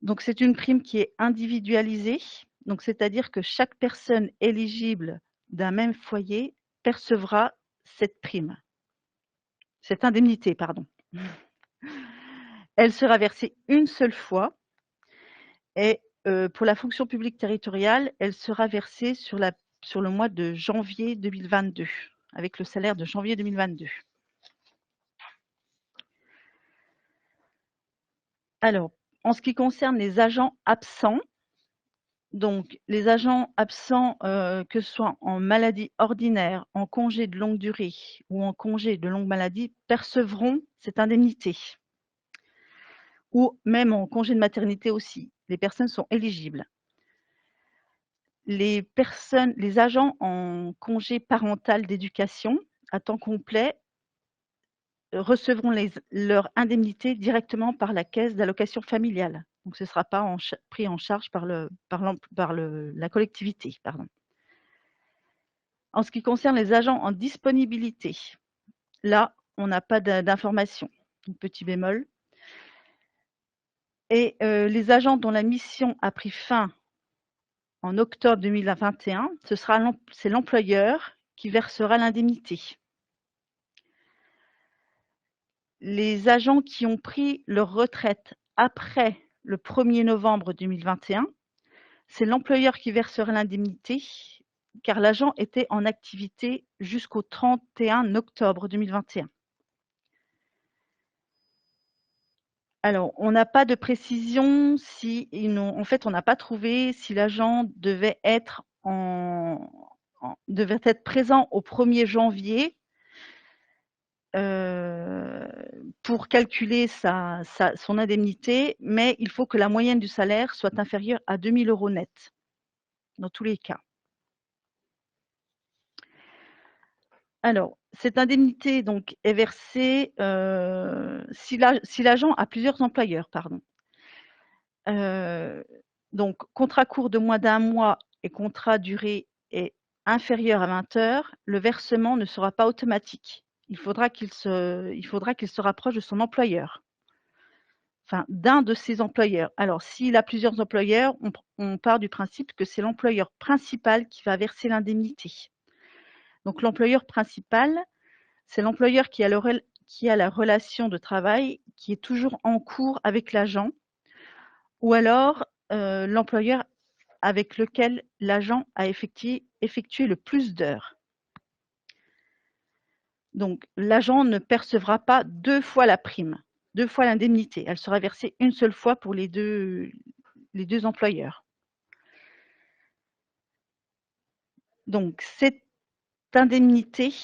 Donc c'est une prime qui est individualisée, donc c'est-à-dire que chaque personne éligible d'un même foyer percevra cette prime, cette indemnité, pardon. Elle sera versée une seule fois et pour la fonction publique territoriale, elle sera versée sur le mois de janvier 2022, avec le salaire de janvier 2022. Alors, en ce qui concerne les agents absents, donc les agents absents, que ce soit en maladie ordinaire, en congé de longue durée ou en congé de longue maladie, percevront cette indemnité. Ou même en congé de maternité aussi, les personnes sont éligibles. Les agents en congé parental d'éducation à temps complet recevront leur indemnité directement par la caisse d'allocation familiale. Donc ce ne sera pas pris en charge par la collectivité, pardon. En ce qui concerne les agents en disponibilité, là, on n'a pas d'informations. Petit bémol. Et les agents dont la mission a pris fin en octobre 2021, c'est l'employeur qui versera l'indemnité. Les agents qui ont pris leur retraite après le 1er novembre 2021, c'est l'employeur qui versera l'indemnité car l'agent était en activité jusqu'au 31 octobre 2021. Alors, on n'a pas de précision en fait, on n'a pas trouvé si l'agent devait être présent au 1er janvier pour calculer son indemnité, mais il faut que la moyenne du salaire soit inférieure à 2 000 € net, dans tous les cas. Alors, cette indemnité donc, est versée si l'agent a plusieurs employeurs, pardon. Donc, contrat court de moins d'1 mois et contrat durée est inférieur à 20 heures, le versement ne sera pas automatique. Il faudra qu'il se rapproche de son employeur, enfin d'un de ses employeurs. Alors, s'il a plusieurs employeurs, on part du principe que c'est l'employeur principal qui va verser l'indemnité. Donc, l'employeur principal, c'est l'employeur qui a la relation de travail qui est toujours en cours avec l'agent, ou alors l'employeur avec lequel l'agent a effectué le plus d'heures. Donc, l'agent ne percevra pas 2 fois la prime, 2 fois l'indemnité. Elle sera versée une seule fois pour les deux employeurs. Donc, cette indemnité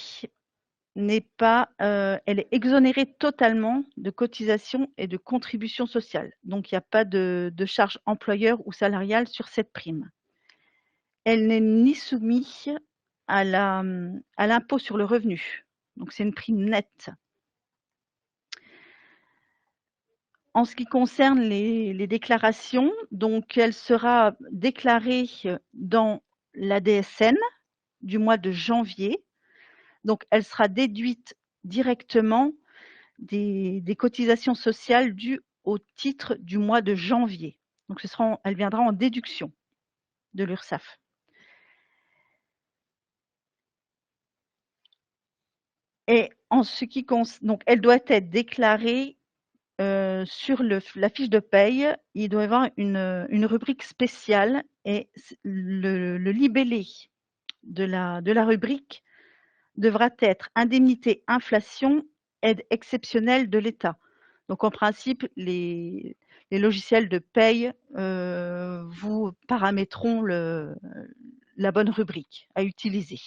elle est exonérée totalement de cotisations et de contributions sociales. Donc, il n'y a pas de charge employeur ou salariale sur cette prime. Elle n'est ni soumise à l'impôt sur le revenu. Donc, c'est une prime nette. En ce qui concerne les déclarations, donc elle sera déclarée dans la DSN du mois de janvier. Donc, elle sera déduite directement des cotisations sociales dues au titre du mois de janvier. Donc, elle viendra en déduction de l'URSSAF. Et en ce qui concerne, donc elle doit être déclarée sur la fiche de paye. Il doit y avoir une rubrique spéciale et le libellé de la rubrique devra être indemnité inflation, aide exceptionnelle de l'État. Donc en principe, les logiciels de paye vous paramétreront la bonne rubrique à utiliser.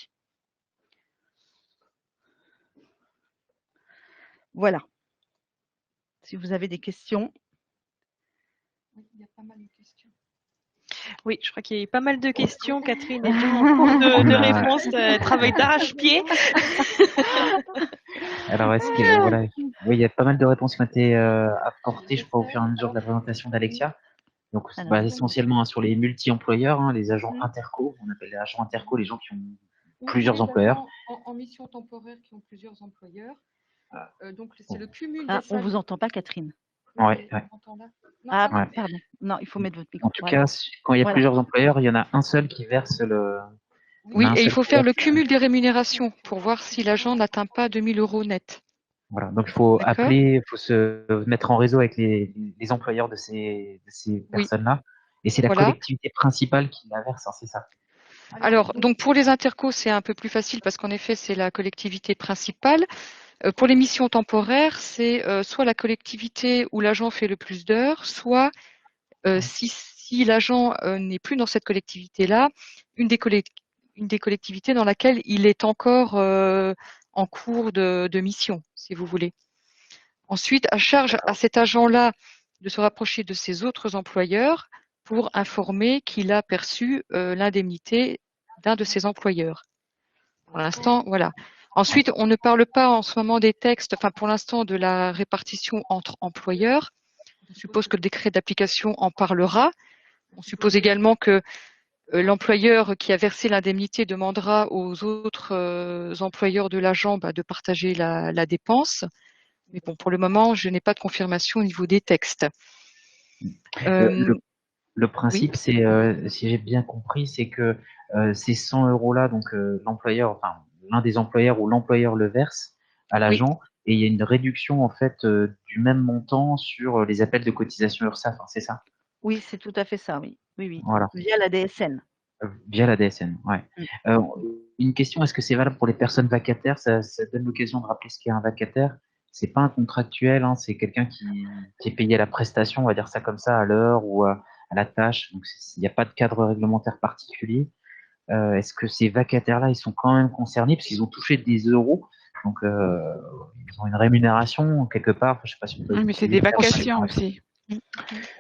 Voilà. Si vous avez des questions. Il y a pas mal de questions. Oui, je crois qu'il y a eu pas mal de questions. Catherine est bien en cours de réponse. Travail d'arrache-pied. Alors, voilà, oui, il y a pas mal de réponses qui ont été apportées, je crois, au fur et à mesure de la présentation d'Alexia. Donc, essentiellement sur les multi-employeurs, les agents interco, on appelle les agents interco les gens qui ont plusieurs employeurs. En mission temporaire qui ont plusieurs employeurs. Donc, c'est Bon. le cumul Ah, des on salaires. vous entend pas, Catherine. Ouais, On ouais. m'entend là. Ah, moi, pardon. Non, il faut mettre votre micro. En tout Voilà. cas, quand il y a Voilà. plusieurs employeurs, il y en a un seul qui verse le. Oui, On a un et il seul faut qui faire le verse, cumul des rémunérations pour voir si l'agent n'atteint pas 2000 € net. Voilà. Donc il faut D'accord? appeler, il faut se mettre en réseau avec les employeurs de ces Oui, personnes-là. Et c'est la voilà. collectivité principale qui la verse, hein, c'est ça. Alors, donc pour les intercos, c'est un peu plus facile parce qu'en effet, c'est la collectivité principale. Pour les missions temporaires, c'est soit la collectivité où l'agent fait le plus d'heures, soit si l'agent n'est plus dans cette collectivité-là, une des collectivités dans laquelle il est encore en cours de mission, si vous voulez. Ensuite, à charge à cet agent-là de se rapprocher de ses autres employeurs pour informer qu'il a perçu l'indemnité d'un de ses employeurs. Pour l'instant, voilà. Ensuite, on ne parle pas en ce moment des textes, enfin pour l'instant de la répartition entre employeurs. On suppose que le décret d'application en parlera. On suppose également que l'employeur qui a versé l'indemnité demandera aux autres employeurs de l'agent de partager la dépense. Mais bon, pour le moment, je n'ai pas de confirmation au niveau des textes. Le Oui, principe, c'est, si j'ai bien compris, c'est que ces 100 € là, donc l'employeur, enfin l'un des employeurs ou l'employeur le verse à oui, l'agent, et il y a une réduction en fait du même montant sur les appels de cotisation URSSAF, hein, c'est ça? Oui, c'est tout à fait ça, oui. Oui, oui. Voilà. Via la DSN. Via la DSN, ouais. Mm. Une question, est-ce que c'est valable pour les personnes vacataires? Ça donne l'occasion de rappeler ce qu'est un vacataire. C'est pas un contractuel, hein, c'est quelqu'un qui est payé à la prestation, on va dire ça comme ça, à l'heure ou à la tâche. Donc il n'y a pas de cadre réglementaire particulier. Est-ce que ces vacataires-là, ils sont quand même concernés parce qu'ils ont touché des euros, donc ils ont une rémunération quelque part. Je sais pas si on peut Oui, mais c'est des vacations aussi.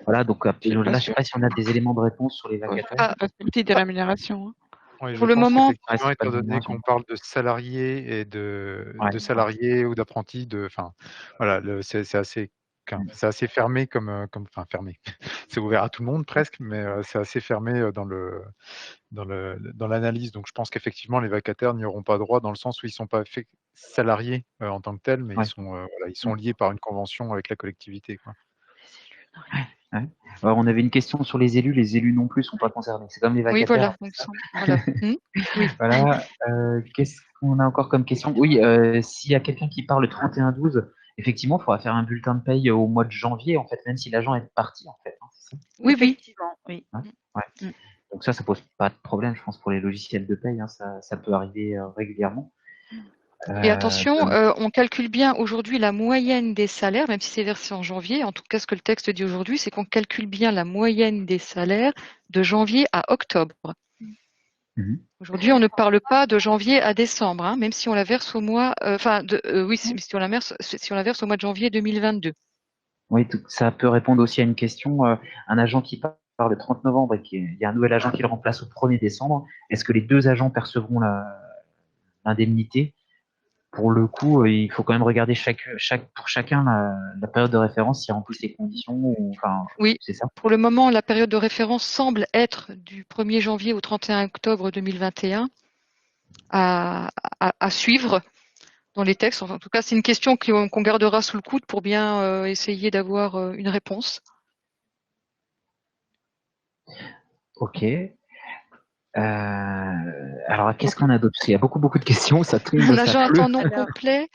Voilà, donc là, je pas sais sûr. pas si on a des éléments de réponse sur les Je vacataires. Ah, pas partie des rémunérations. Hein. Oui, je pour le pense moment, qu'effectivement, c'est pas étant le donné moment, qu'on parle de salariés et ouais. de salariés ou d'apprentis, enfin, voilà, c'est assez fermé enfin fermé. C'est ouvert à tout le monde presque, mais c'est assez fermé dans l'analyse. Donc je pense qu'effectivement, les vacataires n'y auront pas droit dans le sens où ils sont pas salariés en tant que tels, mais Ouais. ils sont liés par une convention avec la collectivité, quoi. Ouais. On avait une question sur les élus non plus sont pas concernés. C'est comme les oui, vacataires. voilà. Donc, voilà. Oui. Voilà. Qu'est-ce qu'on a encore comme question? Oui, s'il y a quelqu'un qui part le 31/12, effectivement, il faudra faire un bulletin de paye au mois de janvier, en fait, même si l'agent est parti, en fait, hein, c'est ça? Oui, oui. Effectivement, oui. Ouais. Ouais. Mm. Donc ça pose pas de problème, je pense, pour les logiciels de paye, hein, ça peut arriver régulièrement. Et attention, on calcule bien aujourd'hui la moyenne des salaires, même si c'est versé en janvier. En tout cas, ce que le texte dit aujourd'hui, c'est qu'on calcule bien la moyenne des salaires de janvier à octobre. Aujourd'hui, on ne parle pas de janvier à décembre, hein, même si on la verse au mois, oui, si on la verse au mois de janvier 2022. Oui, ça peut répondre aussi à une question. Un agent qui part le 30 novembre et il y a un nouvel agent qui le remplace au 1er décembre, est-ce que les deux agents percevront l'indemnité? Pour le coup, il faut quand même regarder pour chacun la période de référence, s'il remplit ses conditions, ou, enfin, Oui, c'est ça? pour le moment, la période de référence semble être du 1er janvier au 31 octobre 2021 à suivre dans les textes. En tout cas, c'est une question qu'on gardera sous le coude pour bien essayer d'avoir une réponse. Ok. Alors, qu'est-ce qu'on a d'autre? Parce qu'il y a beaucoup de questions, ça tombe, ça L'agent à pleut. temps non complet,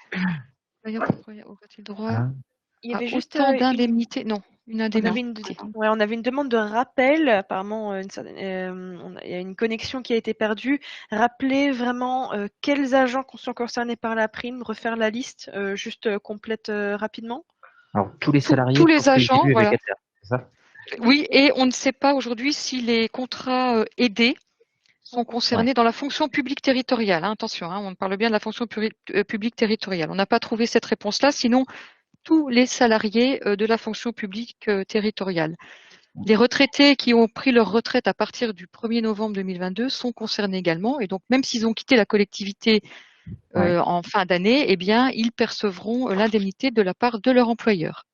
aurait-il droit Voilà. Il y à avait juste autant d'indemnités? Non, une on avait indemnité. on avait une demande de rappel. Apparemment, il y a une connexion qui a été perdue. Rappeler vraiment quels agents sont concernés par la prime, refaire la liste juste complète rapidement. Alors, tous les salariés, Tous les sauf agents, élus et voilà. vacataires, c'est ça? Oui, et on ne sait pas aujourd'hui si les contrats aidés sont concernés dans la fonction publique territoriale. Hein, attention, on parle bien de la fonction publique territoriale. On n'a pas trouvé cette réponse-là, sinon tous les salariés de la fonction publique territoriale. Les retraités qui ont pris leur retraite à partir du 1er novembre 2022 sont concernés également. Et donc, même s'ils ont quitté la collectivité en fin d'année, eh bien, ils percevront l'indemnité de la part de leur employeur.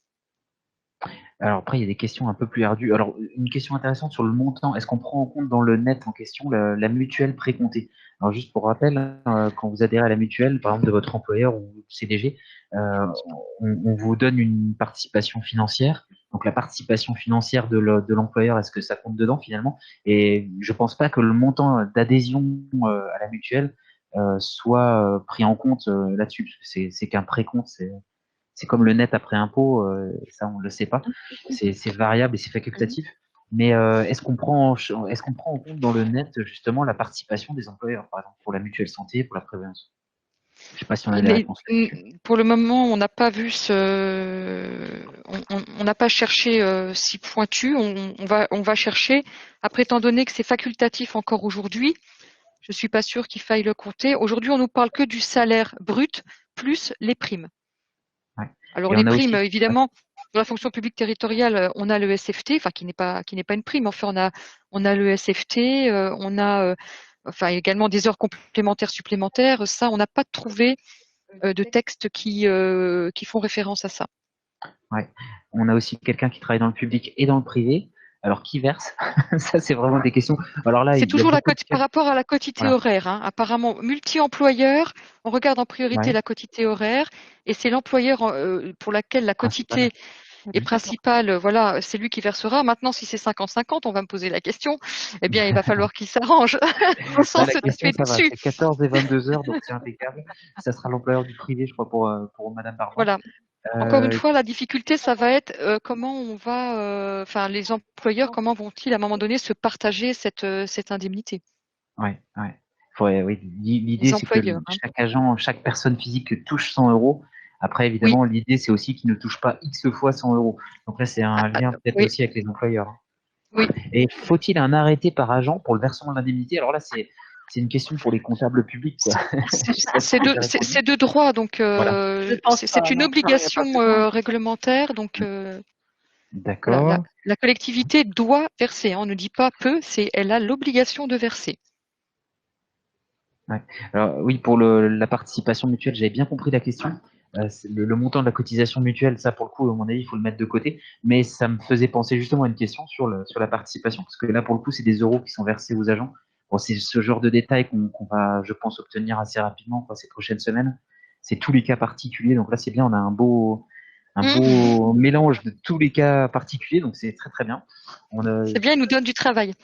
Alors après, il y a des questions un peu plus ardues. Alors, une question intéressante sur le montant. Est-ce qu'on prend en compte dans le net en question la mutuelle précomptée? Alors, juste pour rappel, quand vous adhérez à la mutuelle, par exemple de votre employeur ou CDG, on vous donne une participation financière. Donc, la participation financière de l'employeur, est-ce que ça compte dedans finalement? Et je pense pas que le montant d'adhésion à la mutuelle soit pris en compte là-dessus, parce que c'est qu'un précompte. C'est comme le net après impôt, ça on le sait pas. C'est variable et c'est facultatif. Mais est-ce qu'on prend en compte dans le net justement la participation des employeurs, par exemple pour la mutuelle santé, pour la prévoyance? Je sais pas si on a des réponses là-dessus. Pour le moment, on n'a pas vu on n'a pas cherché si pointu. On va chercher. Après, étant donné que c'est facultatif encore aujourd'hui, je suis pas sûre qu'il faille le compter. Aujourd'hui, on nous parle que du salaire brut plus les primes. Ouais. Alors Et les on a primes, aussi, évidemment, dans la fonction publique territoriale, on a le SFT, enfin qui n'est pas une prime. Enfin, on a le SFT, on a enfin également des heures complémentaires supplémentaires. Ça, on n'a pas trouvé de textes qui font référence à ça. ouais. On a aussi quelqu'un qui travaille dans le public et dans le privé. Alors qui verse? Ça c'est vraiment des questions. Alors là, C'est il y a toujours beaucoup de cas. par rapport à la quotité Voilà. horaire. Hein. Apparemment, multi-employeur, on regarde en priorité Ouais. la quotité horaire et c'est l'employeur pour laquelle la Principal. quotité est principale. Voilà, c'est lui qui versera. Maintenant, si c'est 50-50, on va me poser la question. Eh bien, il va falloir qu'il s'arrange sans Là, la se question, taper ça va. dessus. C'est 14 et 22 heures, donc c'est impeccable. Ça sera l'employeur du privé, je crois, pour Madame Barban. Voilà. Encore une fois, la difficulté, ça va être comment on va, enfin, les employeurs, comment vont-ils à un moment donné se partager cette indemnité? Ouais, ouais. Oui, l'idée, Les c'est que employeurs. Hein. chaque agent, chaque personne physique touche 100 euros. Après, Oui. évidemment, l'idée, c'est aussi qu'il ne touche pas X fois 100 euros. Donc là, c'est un lien peut-être Oui. aussi avec les employeurs. Hein. Oui. Et faut-il un arrêté par agent pour le versement de l'indemnité? Alors là, c'est une question pour les comptables publics, quoi. C'est de droit, donc Je pense c'est pas, une non. obligation réglementaire. Donc voilà, D'accord. la collectivité doit verser. Hein. On ne dit pas peut, elle a l'obligation de verser. Ouais. Alors oui, pour la participation mutuelle, j'avais bien compris la question. Le montant de la cotisation mutuelle, ça pour le coup, à mon avis, il faut le mettre de côté. Mais ça me faisait penser justement à une question sur la participation, parce que là, pour le coup, c'est des euros qui sont versés aux agents. Bon, c'est ce genre de détails qu'on va, je pense, obtenir assez rapidement quoi, ces prochaines semaines. C'est tous les cas particuliers. Donc là, c'est bien, on a un beau mélange de tous les cas particuliers. Donc c'est très très bien. C'est bien, il nous donne du travail.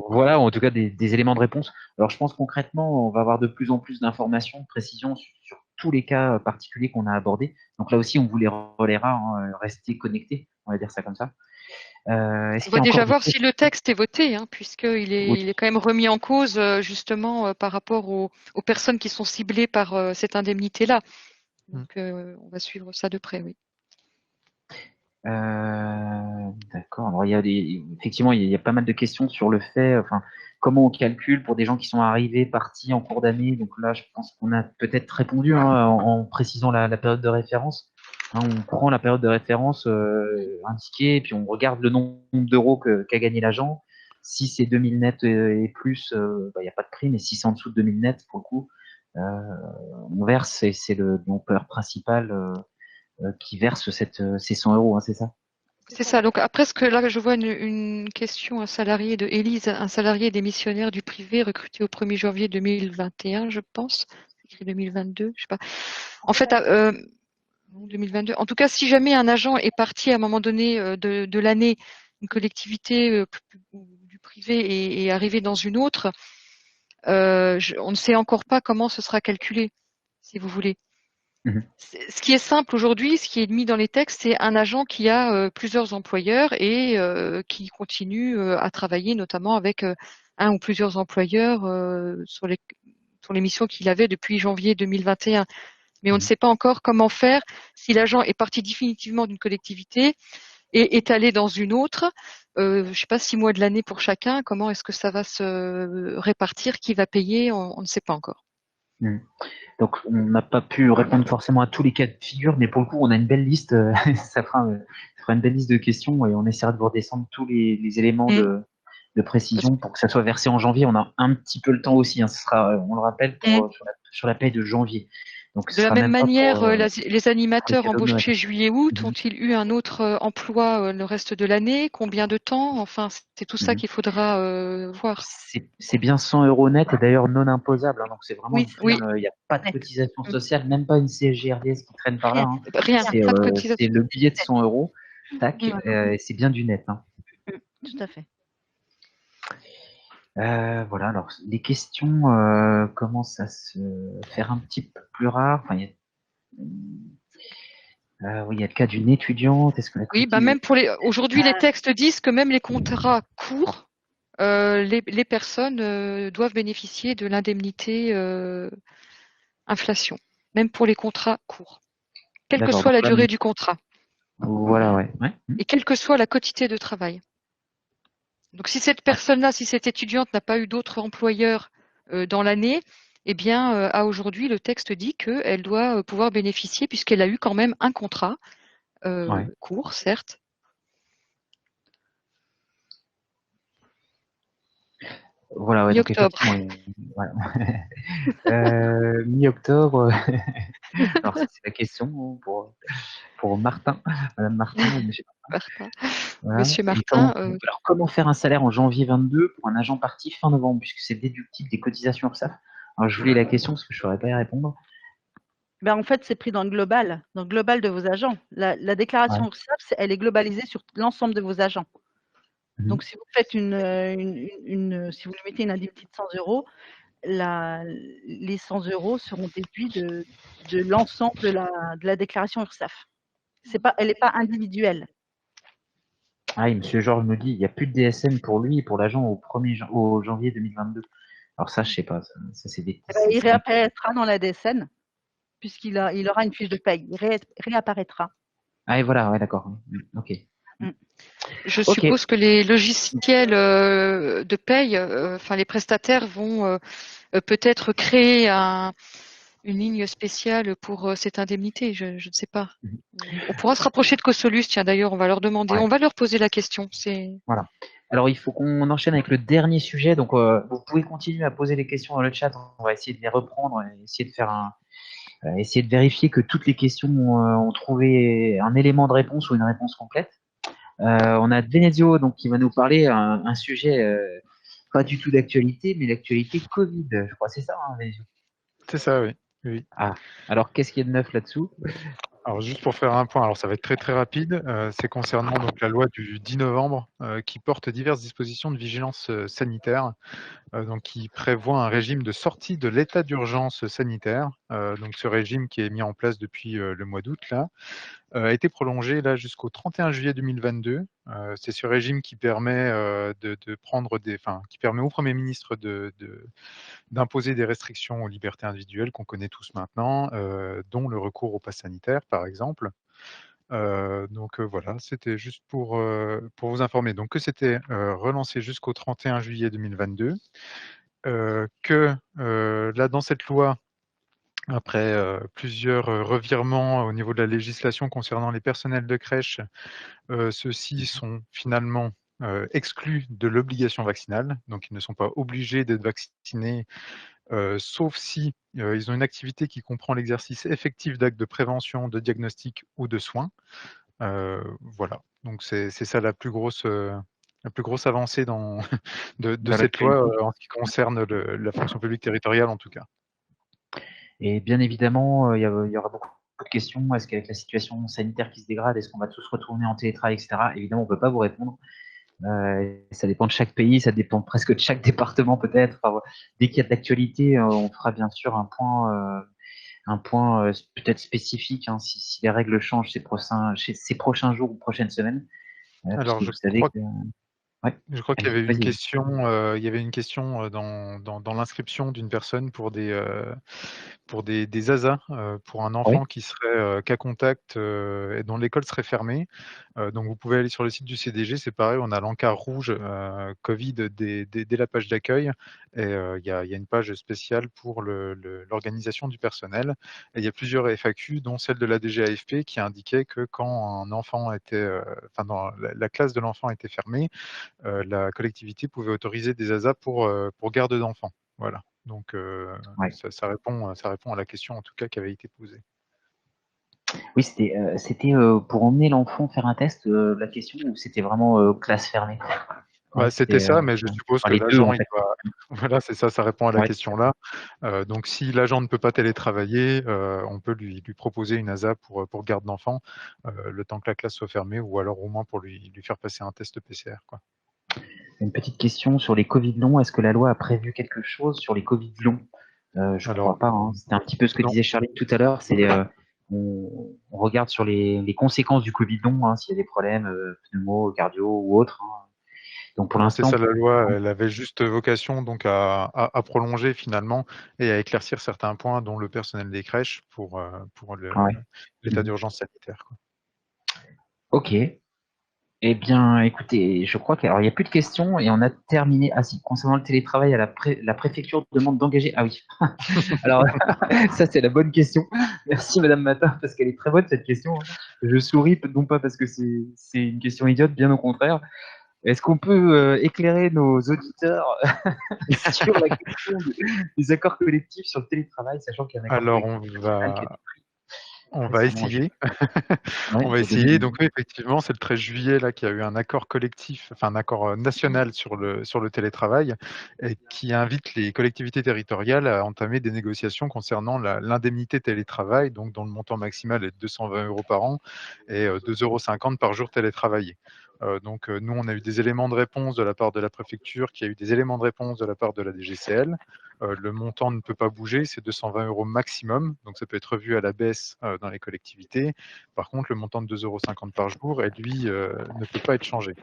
Voilà, en tout cas des éléments de réponse. Alors je pense concrètement, on va avoir de plus en plus d'informations, de précisions sur tous les cas particuliers qu'on a abordés. Donc là aussi, on vous les relaiera, hein, restez connectés, on va dire ça comme ça. Est-ce On qu'il y va a déjà encore des voir si questions? le texte est voté, hein, puisqu'il Oui. est quand même remis en cause justement par rapport aux personnes qui sont ciblées par cette indemnité-là. Donc on va suivre ça de près, oui. D'accord. Alors effectivement, il y a pas mal de questions sur le fait, enfin, comment on calcule pour des gens qui sont arrivés, partis en cours d'année. Donc là, je pense qu'on a peut-être répondu hein, en précisant la période de référence. Hein, on prend la période de référence indiquée et puis on regarde le nombre d'euros qu'a gagné l'agent. Si c'est 2000 net et plus, il n'y a pas de prime. Et si c'est en dessous de 2000 net, pour le coup, on verse et c'est le employeur principal qui verse ces 100 euros, hein, c'est ça? C'est ça. Donc après, là, je vois une question, un salarié de Élise, un salarié démissionnaire du privé recruté au 1er janvier 2021, je pense. C'est écrit 2022, je sais pas. En fait, 2022. En tout cas, si jamais un agent est parti à un moment donné de l'année, une collectivité du privé est arrivé dans une autre, on ne sait encore pas comment ce sera calculé, si vous voulez. Ce qui est simple aujourd'hui, ce qui est mis dans les textes, c'est un agent qui a plusieurs employeurs et qui continue à travailler notamment avec un ou plusieurs employeurs sur les missions qu'il avait depuis janvier 2021. Mais on ne sait pas encore comment faire si l'agent est parti définitivement d'une collectivité et est allé dans une autre. Je ne sais pas, 6 mois de l'année pour chacun. Comment est-ce que ça va se répartir? Qui va payer? On ne sait pas encore. Donc, on n'a pas pu répondre forcément à tous les cas de figure, mais pour le coup, on a une belle liste. Ça fera une belle liste de questions et on essaiera de vous redescendre tous les éléments de précision pour que ça soit versé en janvier. On a un petit peu le temps aussi. Hein. Ce sera, on le rappelle, sur la paie de janvier. Donc ce De la sera même même pas manière, pour les animateurs les cadeaux de Noël. embauchés juillet-août Mhm. ont-ils eu un autre emploi le reste de l'année? Combien de temps? Enfin, c'est tout ça Mhm. qu'il faudra voir. C'est bien 100 € net et d'ailleurs non imposable, hein, donc c'est vraiment Oui, Oui, bien, il n'y a pas de net. cotisation sociale, même pas une CSG-RDS qui traîne par là. Rien, Hein. rien, rien. pas de C'est cotisation. le billet de 100 €, tac, Ouais. et c'est bien du net. Hein. Tout à fait. Voilà, alors les questions commencent à se faire un petit peu plus rares. Enfin, oui, il y a le cas d'une étudiante. Est-ce que la Oui, bah collectivité... même aujourd'hui, les textes disent que même les contrats courts, les personnes doivent bénéficier de l'indemnité inflation, même pour les contrats courts, quelle que D'accord, soit donc la là, durée du contrat voilà, ouais. Ouais. et quelle que soit la quantité de travail. Donc si cette Ouais. personne-là, si cette étudiante n'a pas eu d'autres employeurs dans l'année, eh bien, à aujourd'hui, le texte dit qu'elle doit pouvoir bénéficier puisqu'elle a eu quand même un contrat Ouais. court, certes. Voilà, ouais, donc Mi-octobre. effectivement, voilà. Mi-octobre, alors ça c'est la question hein, pour Martin, Madame Martin ou Monsieur Martin. Martin. Voilà. Monsieur Et Martin, alors, comment faire un salaire en janvier 22 pour un agent parti fin novembre, puisque c'est déductible des cotisations URSSAF? Alors je voulais la question parce que je ne saurais pas y répondre. Ben, en fait, c'est pris dans le global de vos agents. La déclaration Ouais. URSSAF, elle est globalisée sur l'ensemble de vos agents. Mhm. Donc, si vous faites si vous lui mettez une indemnité de 100 €, les 100 € seront déduits de l'ensemble de la déclaration URSSAF. Elle n'est pas individuelle. Ah, et Monsieur Georges me dit il n'y a plus de DSN pour lui et pour l'agent au janvier 2022. Alors ça, je sais pas. Ça c'est des. Eh ben, il réapparaîtra dans la DSN, puisqu'il aura une fiche de paye. Il réapparaîtra. Ah, et voilà, ouais, d'accord. Ok. je Ok. suppose que les logiciels de paye, enfin les prestataires vont peut-être créer une ligne spéciale pour cette indemnité. Je ne sais pas. On pourra se rapprocher de Cosolus. Tiens, d'ailleurs, on va leur demander, Ouais. on va leur poser la question. Voilà. Alors, il faut qu'on enchaîne avec le dernier sujet. Donc, vous pouvez continuer à poser les questions dans le chat. On va essayer de les reprendre et essayer de faire essayer de vérifier que toutes les questions ont trouvé un élément de réponse ou une réponse complète. On a Venezio donc qui va nous parler un sujet pas du tout d'actualité, mais l'actualité Covid. Je crois que c'est ça, hein, Venezio. C'est ça, oui. Oui. Ah, alors qu'est-ce qu'il y a de neuf là-dessous? Alors juste pour faire un point, alors ça va être très très rapide, c'est concernant donc la loi du 10 novembre qui porte diverses dispositions de vigilance sanitaire, donc qui prévoit un régime de sortie de l'état d'urgence sanitaire. Donc ce régime qui est mis en place depuis le mois d'août là, a été prolongé là jusqu'au 31 juillet 2022. C'est ce régime qui permet de prendre qui permet au Premier ministre d'imposer des restrictions aux libertés individuelles qu'on connaît tous maintenant, dont le recours au pass sanitaire, par exemple. Donc voilà, c'était juste pour vous informer. Donc que c'était relancé jusqu'au 31 juillet 2022, que là, dans cette loi, après plusieurs revirements au niveau de la législation concernant les personnels de crèche, ceux-ci sont finalement exclus de l'obligation vaccinale. Donc ils ne sont pas obligés d'être vaccinés sauf si ils ont une activité qui comprend l'exercice effectif d'actes de prévention, de diagnostic ou de soins. Voilà, donc c'est ça la plus grosse avancée de cette loi en ce qui concerne la fonction publique territoriale en tout cas. Et bien évidemment, il y aura beaucoup de questions. Est-ce qu'avec la situation sanitaire qui se dégrade, est-ce qu'on va tous retourner en télétravail, etc. Évidemment, on ne peut pas vous répondre. Ça dépend de chaque pays, ça dépend presque de chaque département peut-être. Enfin, dès qu'il y a de l'actualité, on fera bien sûr un point peut-être spécifique hein, si les règles changent ces prochains jours ou prochaines semaines. Alors Puisque vous savez que... Ouais. Je crois qu'il y Allez, avait une vas-y. question, dans l'inscription d'une personne pour des ASA, pour un Oui. enfant qui serait cas contact et dont l'école serait fermée. Donc vous pouvez aller sur le site du CDG, c'est pareil, on a l'encart rouge Covid dès la page d'accueil et il y a une page spéciale pour l'organisation du personnel. Et il y a plusieurs FAQ, dont celle de la DGAFP qui indiquait que quand un enfant était, dans la classe de l'enfant était fermée, la collectivité pouvait autoriser des ASA pour garde d'enfants. Voilà. Donc, Ouais. ça répond à la question, en tout cas, qui avait été posée. Oui, c'était pour emmener l'enfant faire un test, la question, ou c'était vraiment classe fermée? Ouais, C'était ça, mais je ouais. suppose Enfin, que les 2 l'agent, en il fait. doit voilà, c'est ça, ça répond à la Ouais. question là. Donc si l'agent ne peut pas télétravailler, on peut lui proposer une ASA pour garde d'enfant, le temps que la classe soit fermée, ou alors au moins pour lui faire passer un test PCR, quoi. Une petite question sur les covid longs. Est-ce que la loi a prévu quelque chose sur les covid longs? Je Alors crois pas, hein. C'était un petit peu ce que non. disait Charline tout à l'heure, c'est, on regarde sur les conséquences du covid long, hein, s'il y a des problèmes, pneumo, cardio ou autres, hein. Donc pour Non, c'est l'instant, ça, la loi, elle avait juste vocation donc à prolonger finalement et à éclaircir certains points, dont le personnel des crèches pour ouais. l'état Mmh. d'urgence sanitaire, quoi. OK. Eh bien, écoutez, je crois qu'il y a plus de questions et on a terminé. Ah si, concernant le télétravail, la préfecture demande d'engager. Ah oui. Alors, ça, c'est la bonne question. Merci, Madame Matin, parce qu'elle est très bonne, cette question, hein. Je souris, non pas parce que c'est une question idiote, bien au contraire. Est-ce qu'on peut éclairer nos auditeurs sur la question des accords collectifs sur le télétravail, sachant qu'il y a un accord Alors collectif national qui a été pris on va récemment, je essayer. ouais, On va pour essayer. 2022. Donc oui, effectivement, c'est le 13 juillet là qu'il y a eu un accord collectif, enfin un accord national sur le télétravail, et qui invite les collectivités territoriales à entamer des négociations concernant l'indemnité télétravail, donc dont le montant maximal est de 220 € par an et 2,50 € par jour télétravaillé. Donc nous, on a eu des éléments de réponse de la part de la préfecture, qui a eu des éléments de réponse de la part de la DGCL. Le montant ne peut pas bouger, c'est 220 € maximum, donc ça peut être revu à la baisse dans les collectivités. Par contre, le montant de 2,50 € par jour, lui, ne peut pas être changé.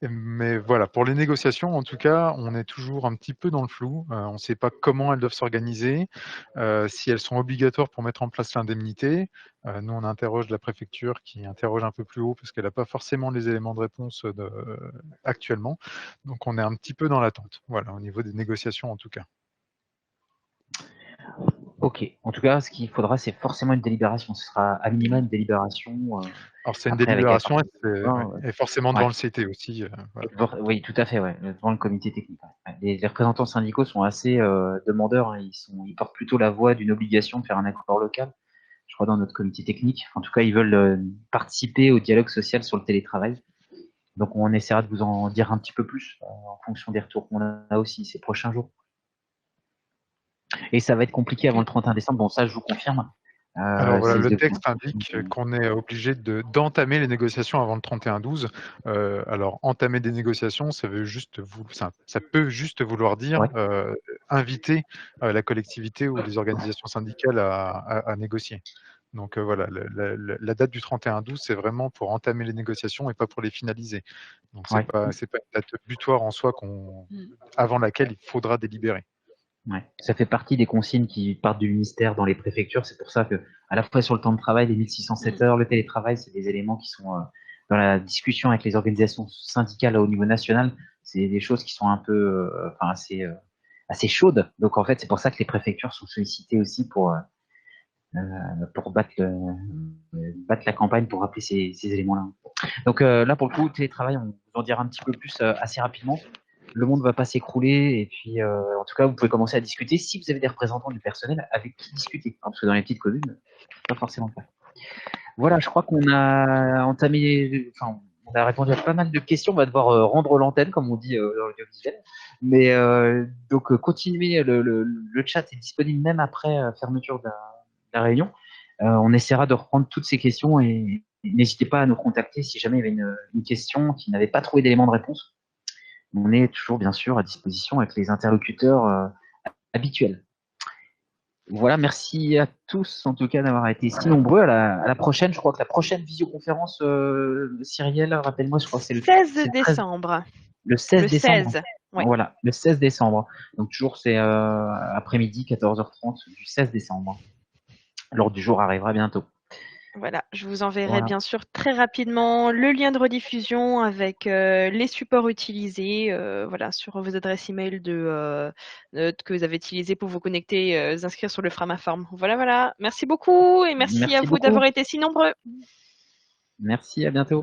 Mais voilà, pour les négociations, en tout cas, on est toujours un petit peu dans le flou. On ne sait pas comment elles doivent s'organiser, si elles sont obligatoires pour mettre en place l'indemnité. Nous, on interroge la préfecture qui interroge un peu plus haut parce qu'elle n'a pas forcément les éléments de réponse actuellement. Donc, on est un petit peu dans l'attente, voilà, au niveau des négociations en tout cas. Ok. En tout cas, ce qu'il faudra, c'est forcément une délibération. Ce sera à minima une délibération. Alors, c'est une Après, avec la délibération partie. et forcément devant Ouais. le CT aussi. Voilà. Oui, tout à fait, ouais, devant le comité technique. Ouais. Les représentants syndicaux sont assez demandeurs, hein. Ils portent plutôt la voix d'une obligation de faire un accord local, je crois, dans notre comité technique. En tout cas, ils veulent participer au dialogue social sur le télétravail. Donc, on essaiera de vous en dire un petit peu plus en fonction des retours qu'on a aussi ces prochains jours. Et ça va être compliqué avant le 31 décembre. Bon, ça, je vous confirme. Alors voilà, le C'est texte indique qu'on est obligé d'entamer les négociations avant le 31/12. Alors, entamer des négociations, ça peut juste vouloir dire ouais. inviter la collectivité ou les organisations syndicales à négocier. Donc voilà, la date du 31/12, c'est vraiment pour entamer les négociations et pas pour les finaliser. Donc c'est Ouais. pas une date butoir en soi avant laquelle il faudra délibérer. Ouais. Ça fait partie des consignes qui partent du ministère dans les préfectures. C'est pour ça que, à la fois sur le temps de travail, les 1607 heures, le télétravail, c'est des éléments qui sont dans la discussion avec les organisations syndicales au niveau national. C'est des choses qui sont un peu, enfin, assez chaudes. Donc, en fait, c'est pour ça que les préfectures sont sollicitées aussi pour battre la campagne, pour rappeler ces éléments-là. Donc, là, pour le coup, télétravail, on vous en dira un petit peu plus assez rapidement. Le monde ne va pas s'écrouler, et puis en tout cas, vous pouvez commencer à discuter si vous avez des représentants du personnel avec qui discuter, hein, parce que dans les petites communes, c'est pas forcément le cas. Voilà, je crois qu'on a entamé, enfin, on a répondu à pas mal de questions. On va devoir rendre l'antenne, comme on dit dans l'audiovisuel. Mais donc, continuez, le chat est disponible même après fermeture de la réunion. On essaiera de reprendre toutes ces questions, et n'hésitez pas à nous contacter si jamais il y avait une question qui n'avait pas trouvé d'éléments de réponse. On est toujours, bien sûr, à disposition avec les interlocuteurs habituels. Voilà, merci à tous, en tout cas, d'avoir été si nombreux. À la prochaine. Je crois que la prochaine visioconférence, Cyrielle, rappelle-moi, je crois que c'est le 16 décembre. Le 16 Le décembre. 16, oui. Voilà, le 16 décembre. Donc, toujours, c'est après-midi, 14h30 du 16 décembre. L'ordre du jour arrivera bientôt. Voilà, je vous enverrai Voilà. bien sûr très rapidement le lien de rediffusion avec les supports utilisés voilà, sur vos adresses email que vous avez utilisées pour vous connecter, vous inscrire sur le Framaform. Voilà, voilà. Merci beaucoup et merci à vous d'avoir été si nombreux. Merci, à bientôt.